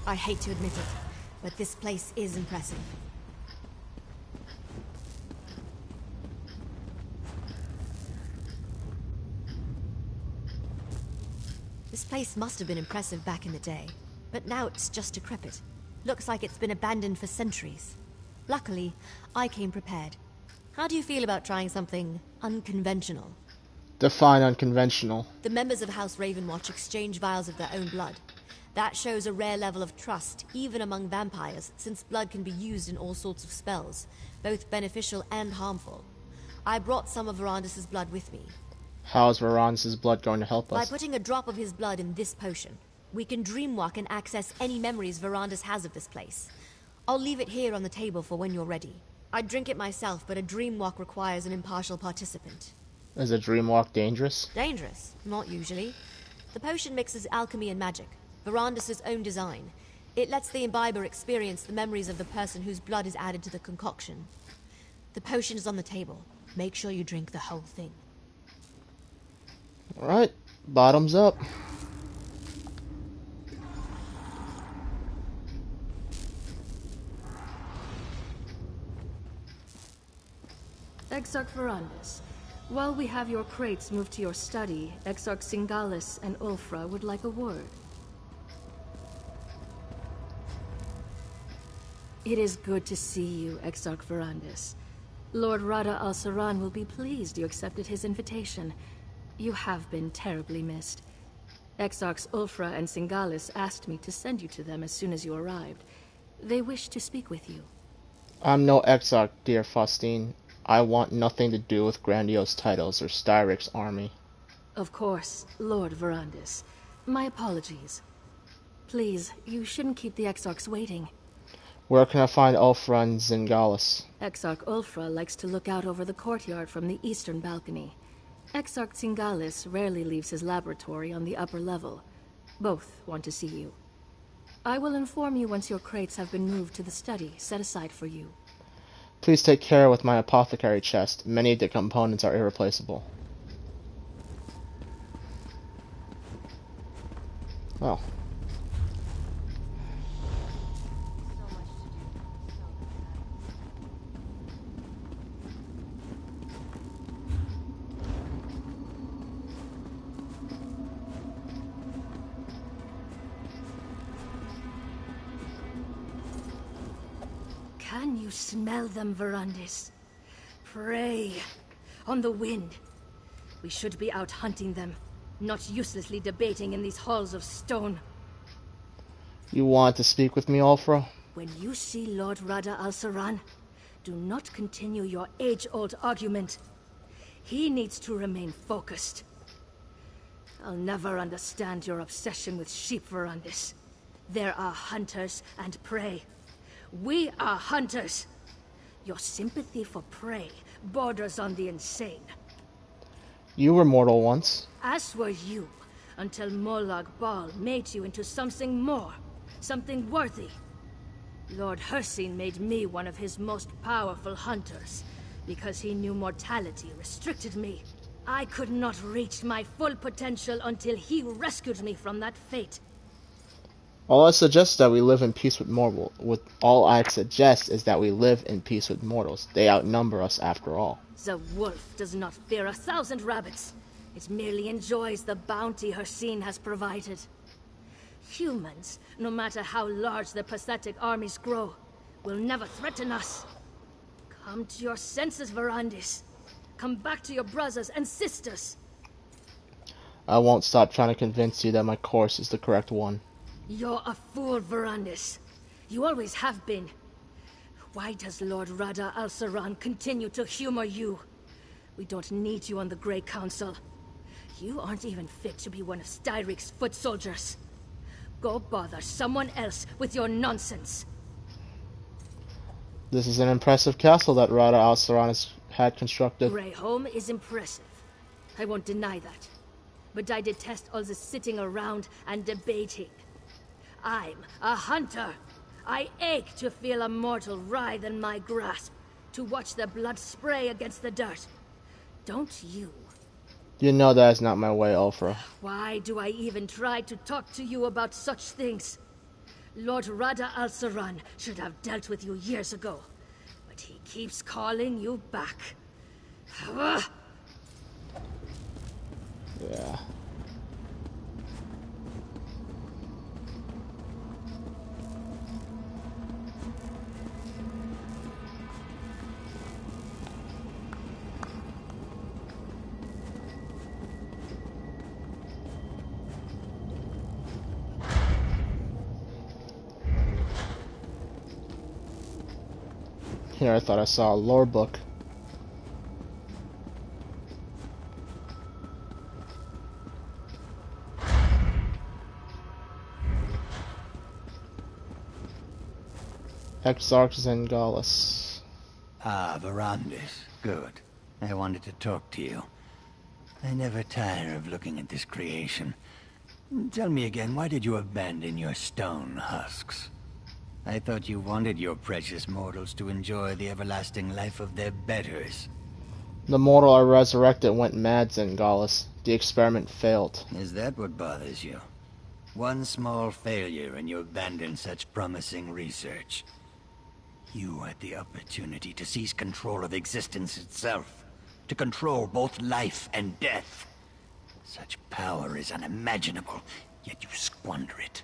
I hate to admit it, but this place is impressive. This place must have been impressive back in the day, but now it's just decrepit. Looks like it's been abandoned for centuries. Luckily, I came prepared. How do you feel about trying something unconventional? Define unconventional. The members of House Ravenwatch exchange vials of their own blood. That shows a rare level of trust, even among vampires, since blood can be used in all sorts of spells, both beneficial and harmful. I brought some of Verandis' blood with me. How is Verandis' blood going to help By us? putting a drop of his blood in this potion, we can dreamwalk and access any memories Verandis has of this place. I'll leave it here on the table for when you're ready. I'd drink it myself, but a dreamwalk requires an impartial participant. Is a dreamwalk dangerous? Dangerous? Not usually. The potion mixes alchemy and magic. Verandis' own design. It lets the imbiber experience the memories of the person whose blood is added to the concoction. The potion is on the table. Make sure you drink the whole thing. Alright, bottoms up. Exarch Verandis, while we have your crates moved to your study, Exarch Singalis and Ulfra would like a word. It is good to see you, Exarch Verandis. Lord Rada al-Saran will be pleased you accepted his invitation. You have been terribly missed. Exarchs Ulfra and Singalis asked me to send you to them as soon as you arrived. They wish to speak with you. I'm no exarch, dear Faustine. I want nothing to do with grandiose titles or Styric's army. Of course, Lord Verandis. My apologies. Please, you shouldn't keep the Exarchs waiting. Where can I find Ulfra and Singalis? Exarch Ulfra likes to look out over the courtyard from the eastern balcony. Exarch Singalis rarely leaves his laboratory on the upper level. Both want to see you. I will inform you once your crates have been moved to the study set aside for you. Please take care with my apothecary chest. Many of the components are irreplaceable. Oh. Can you smell them, Verandis? Prey on the wind. We should be out hunting them, not uselessly debating in these halls of stone. You want to speak with me, Ulfra? When you see Lord Rada al-Saran, do not continue your age-old argument. He needs to remain focused. I'll never understand your obsession with sheep, Verandis. There are hunters and prey. We are hunters. Your sympathy for prey borders on the insane. You were mortal once. As were you, until Molag Bal made you into something more, something worthy. Lord Hircine made me one of his most powerful hunters, because he knew mortality restricted me. I could not reach my full potential until he rescued me from that fate. All I suggest is that we live in peace with mortals. All I suggest is that we live in peace with mortals. They outnumber us after all. The wolf does not fear 1,000 rabbits. It merely enjoys the bounty her scene has provided. Humans, no matter how large their pathetic armies grow, will never threaten us. Come to your senses, Verandis. Come back to your brothers and sisters. I won't stop trying to convince you that my course is the correct one. You're a fool, Verandis. You always have been. Why does Lord Rada al-Saran continue to humor you? We don't need you on the Grey Council. You aren't even fit to be one of Styric's foot soldiers. Go bother someone else with your nonsense. This is an impressive castle that Rada al-Saran has had constructed. Greyholm is impressive. I won't deny that. But I detest all the sitting around and debating. I'm a hunter. I ache to feel a mortal writhe in my grasp, to watch the blood spray against the dirt. Don't you? You know that is not my way, Ulfra. Why do I even try to talk to you about such things? Lord Rada al-Saran should have dealt with you years ago, but he keeps calling you back. Yeah. Here, I thought I saw a lore book. Exarch Zengalis. Ah, Verandis. Good. I wanted to talk to you. I never tire of looking at this creation. Tell me again, why did you abandon your stone husks? I thought you wanted your precious mortals to enjoy the everlasting life of their betters. The mortal I resurrected went mad, Zengalis. The experiment failed. Is that what bothers you? One small failure and you abandon such promising research. You had the opportunity to seize control of existence itself. To control both life and death. Such power is unimaginable, yet you squander it.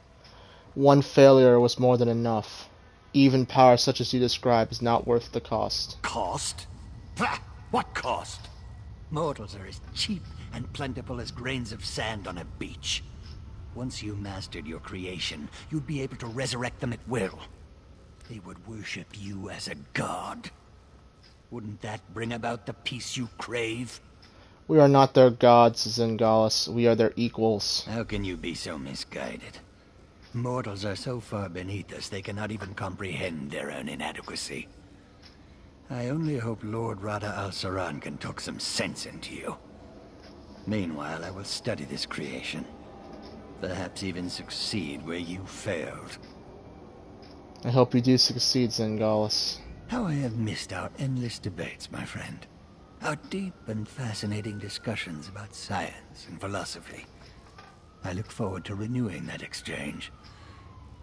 One failure was more than enough. Even power such as you describe is not worth the cost. Cost? Pah! What cost? Mortals are as cheap and plentiful as grains of sand on a beach. Once you mastered your creation, you'd be able to resurrect them at will. They would worship you as a god. Wouldn't that bring about the peace you crave? We are not their gods, Zengalis. We are their equals. How can you be so misguided? Mortals are so far beneath us they cannot even comprehend their own inadequacy. I only hope Lord Rada al-Saran can talk some sense into you. Meanwhile, I will study this creation. Perhaps even succeed where you failed. I hope you do succeed, Zengalis. How I have missed our endless debates, my friend. Our deep and fascinating discussions about science and philosophy. I look forward to renewing that exchange.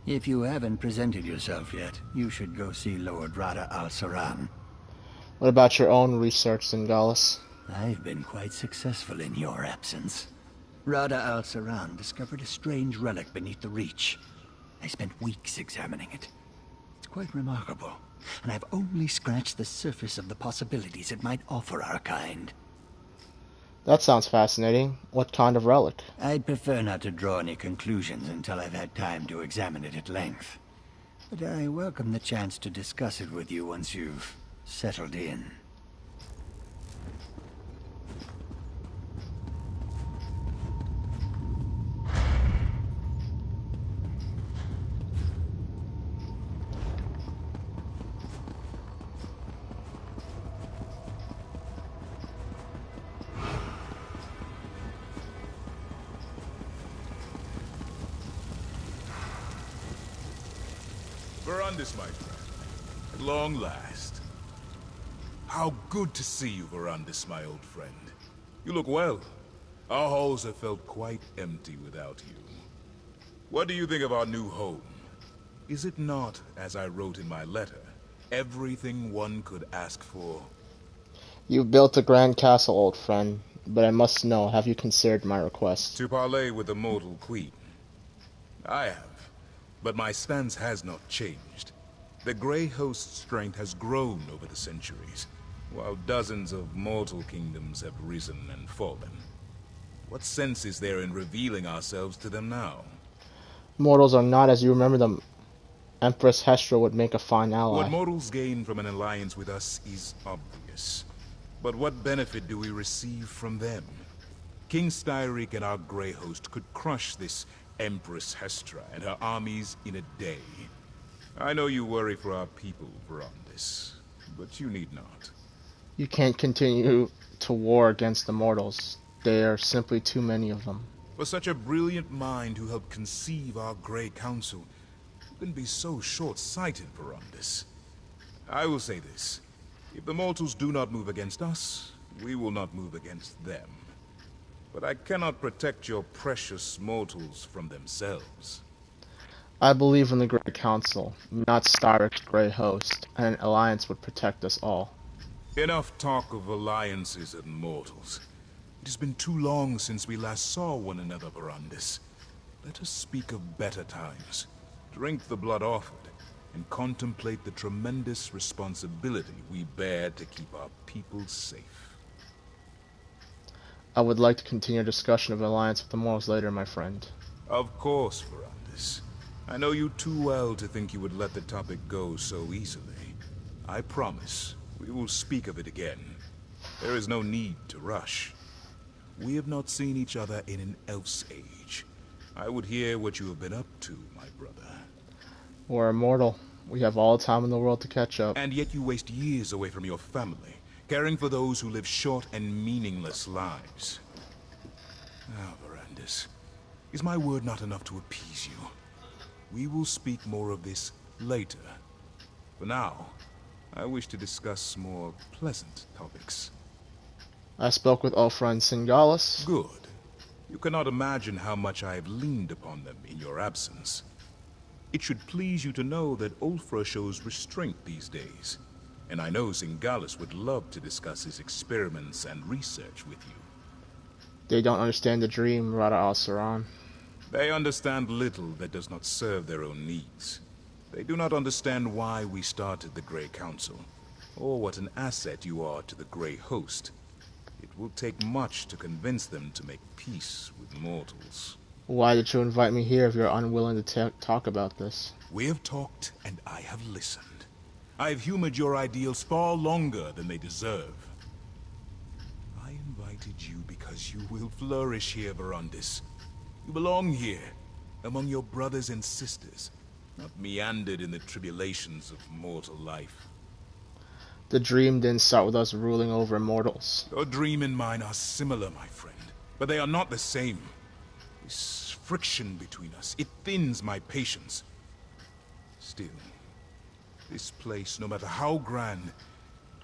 If you haven't presented yourself yet, you should go see Lord Rada al-Saran. What about your own research, Zengalis? I've been quite successful in your absence. Rada al-Saran discovered a strange relic beneath the Reach. I spent weeks examining it. It's quite remarkable, and I've only scratched the surface of the possibilities it might offer our kind. That sounds fascinating. What kind of relic? I'd prefer not to draw any conclusions until I've had time to examine it at length. But I welcome the chance to discuss it with you once you've settled in. Verandis, my friend. At long last. How good to see you, Verandis, my old friend. You look well. Our halls have felt quite empty without you. What do you think of our new home? Is it not, as I wrote in my letter, everything one could ask for? You've built a grand castle, old friend, but I must know, have you considered my request? To parley with the mortal queen. I have, but my stance has not changed. The Grey Host's strength has grown over the centuries, while dozens of mortal kingdoms have risen and fallen. What sense is there in revealing ourselves to them now? Mortals are not as you remember them. Empress Hestra would make a fine ally. What mortals gain from an alliance with us is obvious. But what benefit do we receive from them? King Styric and our Grey Host could crush this Empress Hestra and her armies in a day. I know you worry for our people, Verandis, but you need not. You can't continue to war against the mortals. There are simply too many of them. For such a brilliant mind who helped conceive our Grey Council, you can be so short-sighted, Verandis. I will say this. If the mortals do not move against us, we will not move against them. But I cannot protect your precious mortals from themselves. I believe in the Grey Council, not Styric's Grey Host, and an alliance would protect us all. Enough talk of alliances and mortals. It has been too long since we last saw one another, Verandis. Let us speak of better times, drink the blood offered, and contemplate the tremendous responsibility we bear to keep our people safe. I would like to continue discussion of an alliance with the mortals later, my friend. Of course, Verandis. I know you too well to think you would let the topic go so easily. I promise, we will speak of it again. There is no need to rush. We have not seen each other in an elf's age. I would hear what you have been up to, my brother. We're immortal. We have all the time in the world to catch up. And yet you waste years away from your family, caring for those who live short and meaningless lives. Ah, Verandis, is my word not enough to appease you? We will speak more of this later. For now, I wish to discuss more pleasant topics. I spoke with Ulfra and Singalis. Good. You cannot imagine how much I have leaned upon them in your absence. It should please you to know that Ulfra shows restraint these days, and I know Singalis would love to discuss his experiments and research with you. They don't understand the dream, Rada al-Saran. They understand little that does not serve their own needs. They do not understand why we started the Grey Council, or what an asset you are to the Grey Host. It will take much to convince them to make peace with mortals. Why did you invite me here if you're unwilling to talk about this? We have talked, and I have listened. I have humored your ideals far longer than they deserve. I invited you because you will flourish here, Verandis. You belong here, among your brothers and sisters, not meandered in the tribulations of mortal life. The dream didn't start with us ruling over immortals. Your dream and mine are similar, my friend, but they are not the same. This friction between us, it thins my patience. Still, this place, no matter how grand,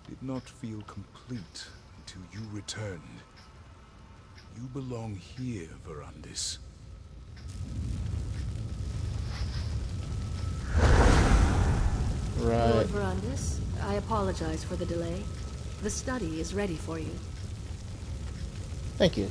did not feel complete until you returned. You belong here, Verandis. Right. Lord Verandis, I apologize for the delay. The study is ready for you. Thank you.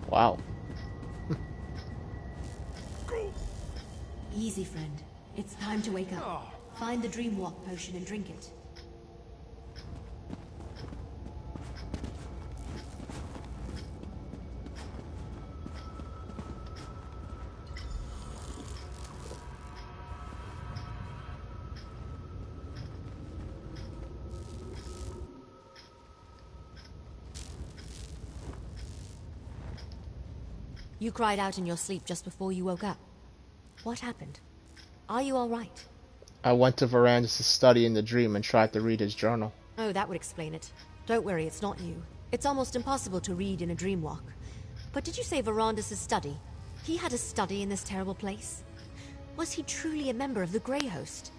Wow. Easy, friend. It's time to wake up. Find the Dream Walk potion and drink it. You cried out in your sleep just before you woke up. What happened? Are you all right? I went to Verandis' study in the dream and tried to read his journal. Oh, that would explain it. Don't worry, it's not you. It's almost impossible to read in a dream walk. But did you say Verandis' study? He had a study in this terrible place? Was he truly a member of the Grey Host?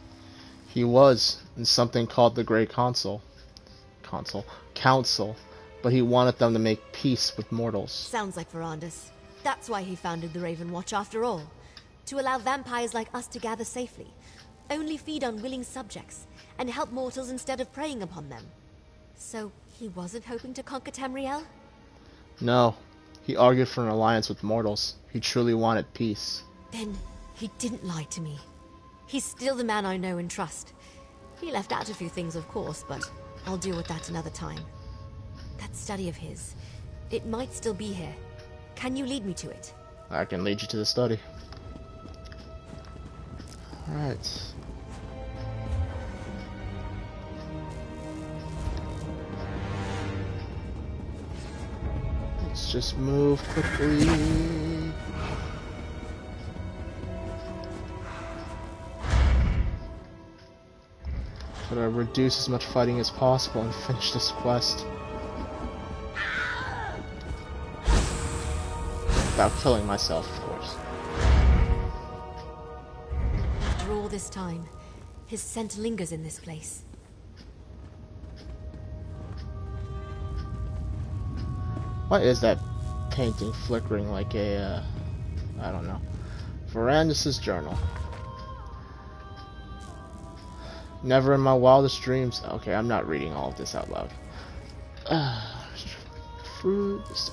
He was, in something called the Grey Council, but he wanted them to make peace with mortals. Sounds like Verandis. That's why he founded the Raven Watch after all. To allow vampires like us to gather safely, only feed on willing subjects, and help mortals instead of preying upon them. So, he wasn't hoping to conquer Tamriel? No, he argued for an alliance with mortals. He truly wanted peace. Then, he didn't lie to me. He's still the man I know and trust. He left out a few things, of course, but I'll deal with that another time. That study of his, it might still be here. Can you lead me to it? I can lead you to the study. Alright. Let's just move quickly. Try to reduce as much fighting as possible and finish this quest. Without killing myself, of course. After all this time, his scent lingers in this place. What is that painting flickering like a, I don't know. Verandis' journal. Never in my wildest dreams. Okay, I'm not reading all of this out loud. Fruits.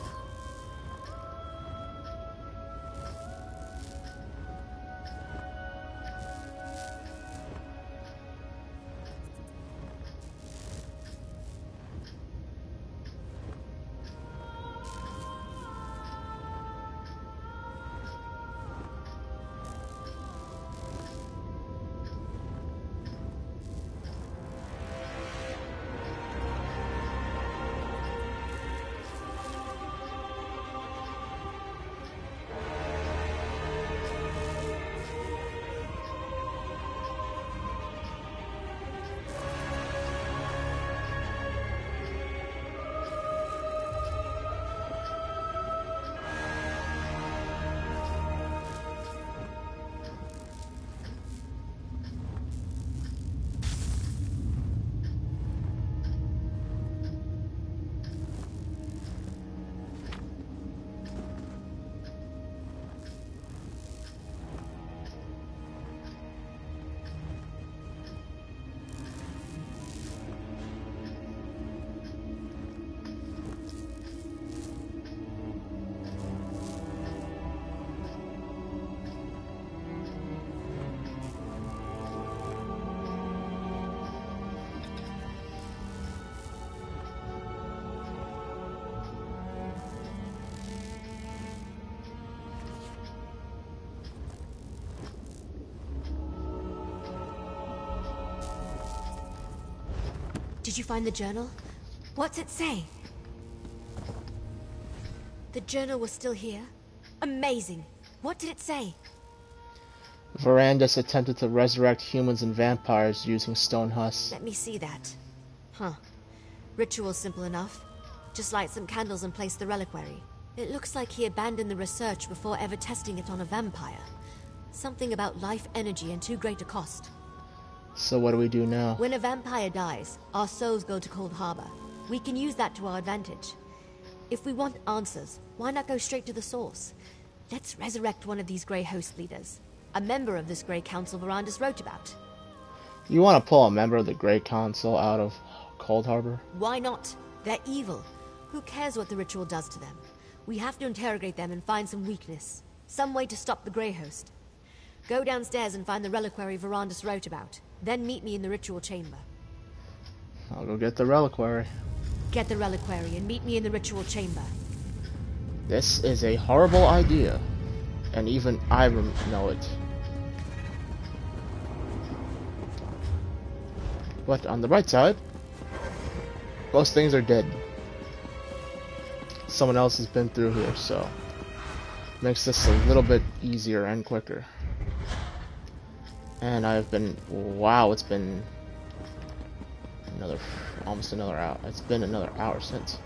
Did you find the journal? What's it say? The journal was still here? Amazing! What did it say? Verandis attempted to resurrect humans and vampires using stone husks. Let me see that. Huh. Ritual simple enough. Just light some candles and place the reliquary. It looks like he abandoned the research before ever testing it on a vampire. Something about life energy and too great a cost. So what do we do now? When a vampire dies, our souls go to Cold Harbor. We can use that to our advantage. If we want answers, why not go straight to the source? Let's resurrect one of these Grey Host leaders. A member of this Grey Council Verandis wrote about. You want to pull a member of the Grey Council out of Cold Harbor? Why not? They're evil. Who cares what the ritual does to them? We have to interrogate them and find some weakness. Some way to stop the Grey Host. Go downstairs and find the reliquary Verandis wrote about. Then meet me in the ritual chamber. I'll go get the reliquary. Get the reliquary and meet me in the ritual chamber. This is a horrible idea. And even I know it. But on the bright side, most things are dead. Someone else has been through here, so makes this a little bit easier and quicker. And I've been, wow, it's been almost another hour. It's been another hour since.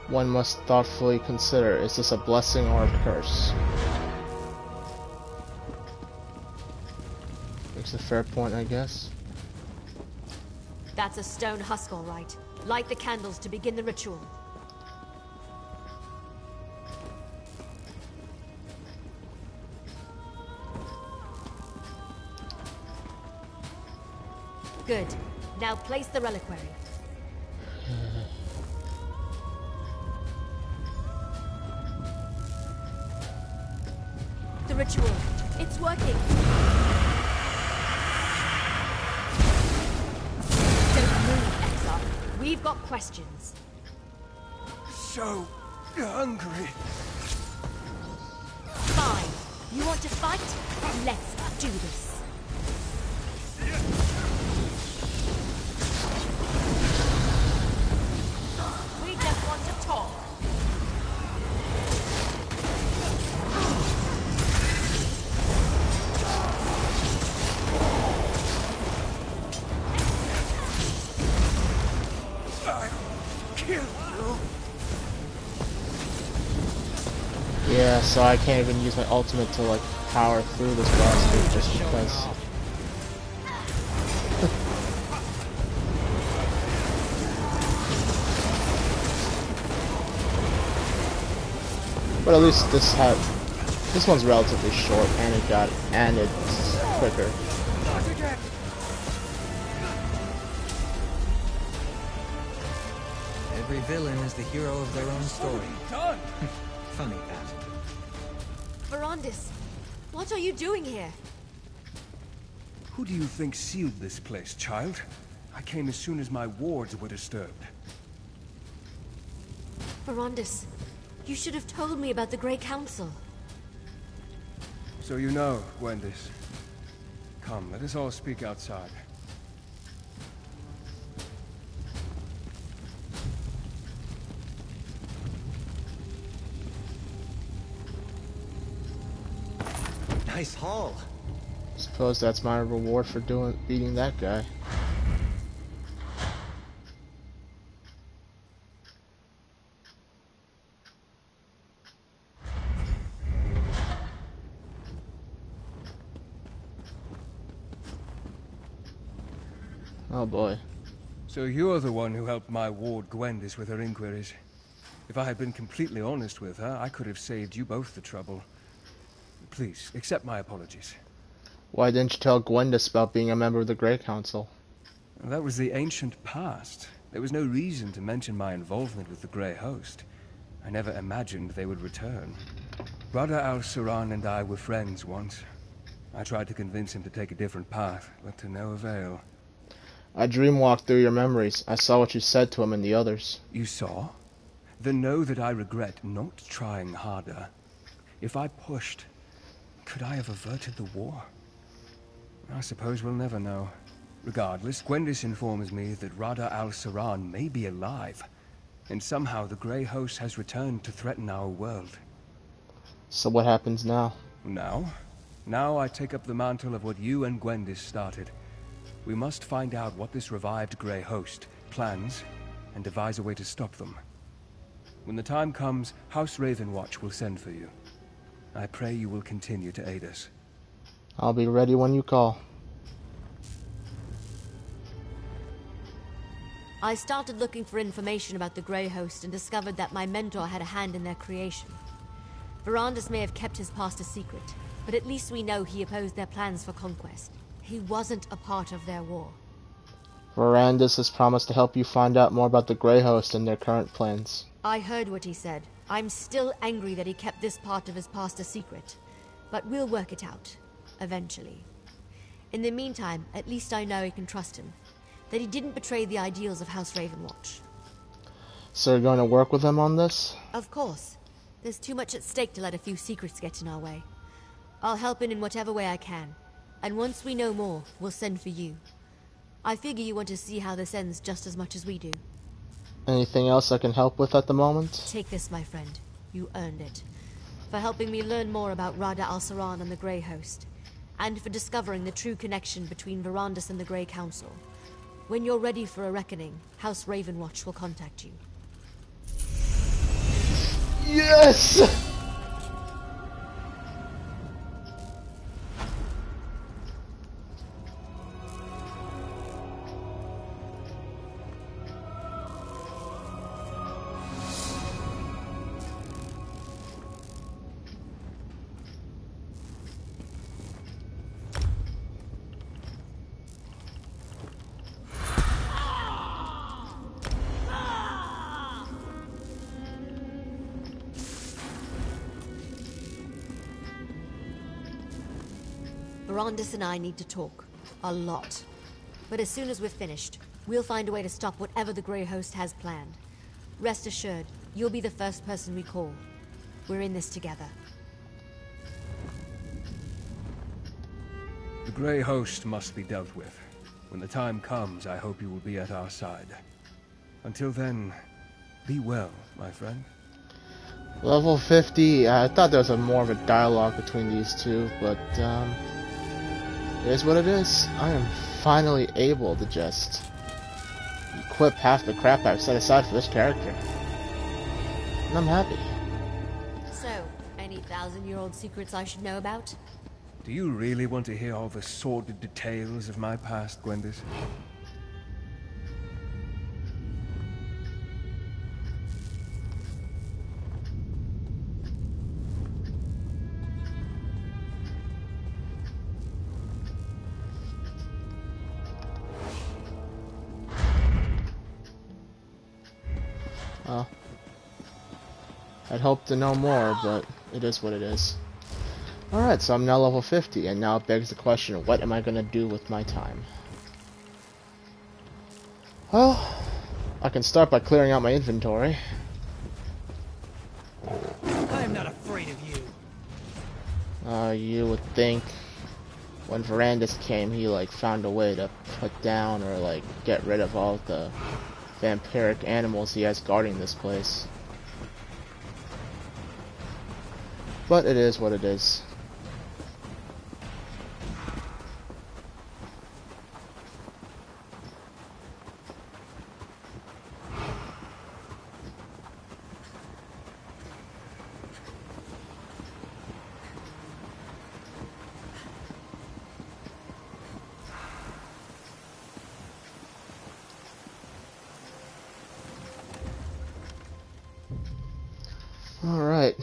One must thoughtfully consider, is this a blessing or a curse? Makes a fair point, I guess. That's a stone husk, all right. Light the candles to begin the ritual. Good. Now place the reliquary. The ritual. It's working. Don't move, Exarch. We've got questions. So hungry. Fine. You want to fight? Let's do this. We just want to talk. Yeah, so I can't even use my ultimate to like power through this boss dude just because. But at least this one's relatively short and it's quicker. Every villain is the hero of their own story. Funny that. Verandis, what are you doing here? Who do you think sealed this place, child? I came as soon as my wards were disturbed. Verandis, you should have told me about the Grey Council. So you know, Gwendis. Come, let us all speak outside. Nice haul. Suppose that's my reward for beating that guy. Oh boy. So you're the one who helped my ward Gwendis with her inquiries. If I had been completely honest with her, I could have saved you both the trouble. Please, accept my apologies. Why didn't you tell Gwendis about being a member of the Grey Council? That was the ancient past. There was no reason to mention my involvement with the Grey Host. I never imagined they would return. Rada al-Saran and I were friends once. I tried to convince him to take a different path, but to no avail. I dreamwalked through your memories. I saw what you said to him and the others. You saw? Then know that I regret not trying harder. If I pushed, could I have averted the war? I suppose we'll never know. Regardless, Gwendis informs me that Rada al-Saran may be alive, and somehow the Grey Host has returned to threaten our world. So what happens now? Now? Now I take up the mantle of what you and Gwendis started. We must find out what this revived Grey Host plans, and devise a way to stop them. When the time comes, House Ravenwatch will send for you. I pray you will continue to aid us. I'll be ready when you call. I started looking for information about the Grey Host and discovered that my mentor had a hand in their creation. Verandis may have kept his past a secret, but at least we know he opposed their plans for conquest. He wasn't a part of their war. Verandis has promised to help you find out more about the Grey Host and their current plans. I heard what he said. I'm still angry that he kept this part of his past a secret, but we'll work it out, eventually. In the meantime, at least I know I can trust him, that he didn't betray the ideals of House Ravenwatch. So you're going to work with him on this? Of course. There's too much at stake to let a few secrets get in our way. I'll help in whatever way I can, and once we know more, we'll send for you. I figure you want to see how this ends just as much as we do. Anything else I can help with at the moment? Take this, my friend. You earned it. For helping me learn more about Rada al-Saran and the Grey Host, and for discovering the true connection between Verandis and the Grey Council. When you're ready for a reckoning, House Ravenwatch will contact you. Yes! Verandis and I need to talk. A lot. But as soon as we're finished, we'll find a way to stop whatever the Grey Host has planned. Rest assured, you'll be the first person we call. We're in this together. The Grey Host must be dealt with. When the time comes, I hope you will be at our side. Until then, be well, my friend. Level 50, I thought there was more of a dialogue between these two, but it is what it is. I am finally able to just equip half the crap I've set aside for this character. And I'm happy. So, any 1,000-year-old secrets I should know about? Do you really want to hear all the sordid details of my past, Gwendis? Well, I'd hoped to know more, but it is what it is. Alright, so I'm now level 50, and now it begs the question, what am I going to do with my time? Well, I can start by clearing out my inventory. I am not afraid of you. You would think when Verandis came, he found a way to put down or get rid of all the vampiric animals he has guarding this place. But it is what it is. Alright.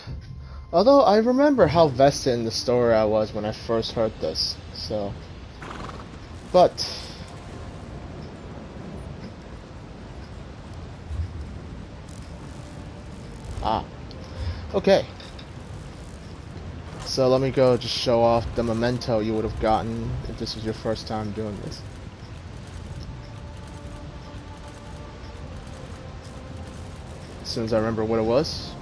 Although I remember how vested in the story I was when I first heard this, so... But... Okay. So let me go just show off the memento you would have gotten if this was your first time doing this. As soon as I remember what it was.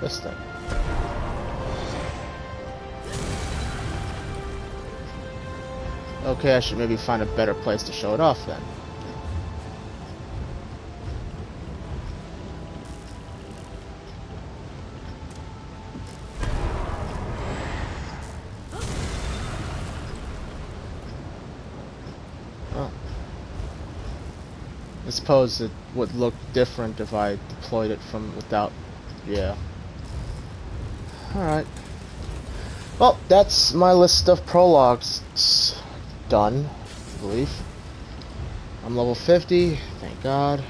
This thing. Okay, I should maybe find a better place to show it off then. Oh. I suppose it would look different if I deployed it from without... Yeah. Alright. Well, that's my list of prologues done, I believe. I'm level 50, thank God. Do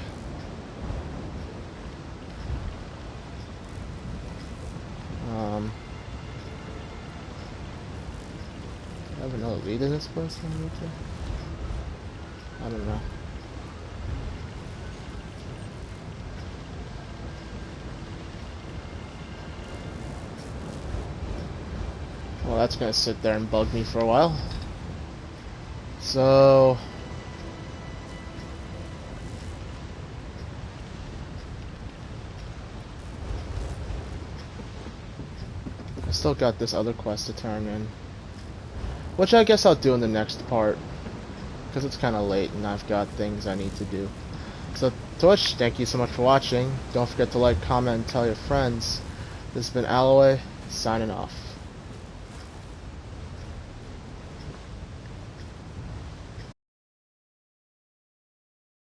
I have another lead in this place? I don't know. Well, that's gonna sit there and bug me for a while. So... I still got this other quest to turn in. Which I guess I'll do in the next part. Because it's kind of late and I've got things I need to do. So Twitch. Thank you so much for watching. Don't forget to like, comment, and tell your friends. This has been Alloway, signing off.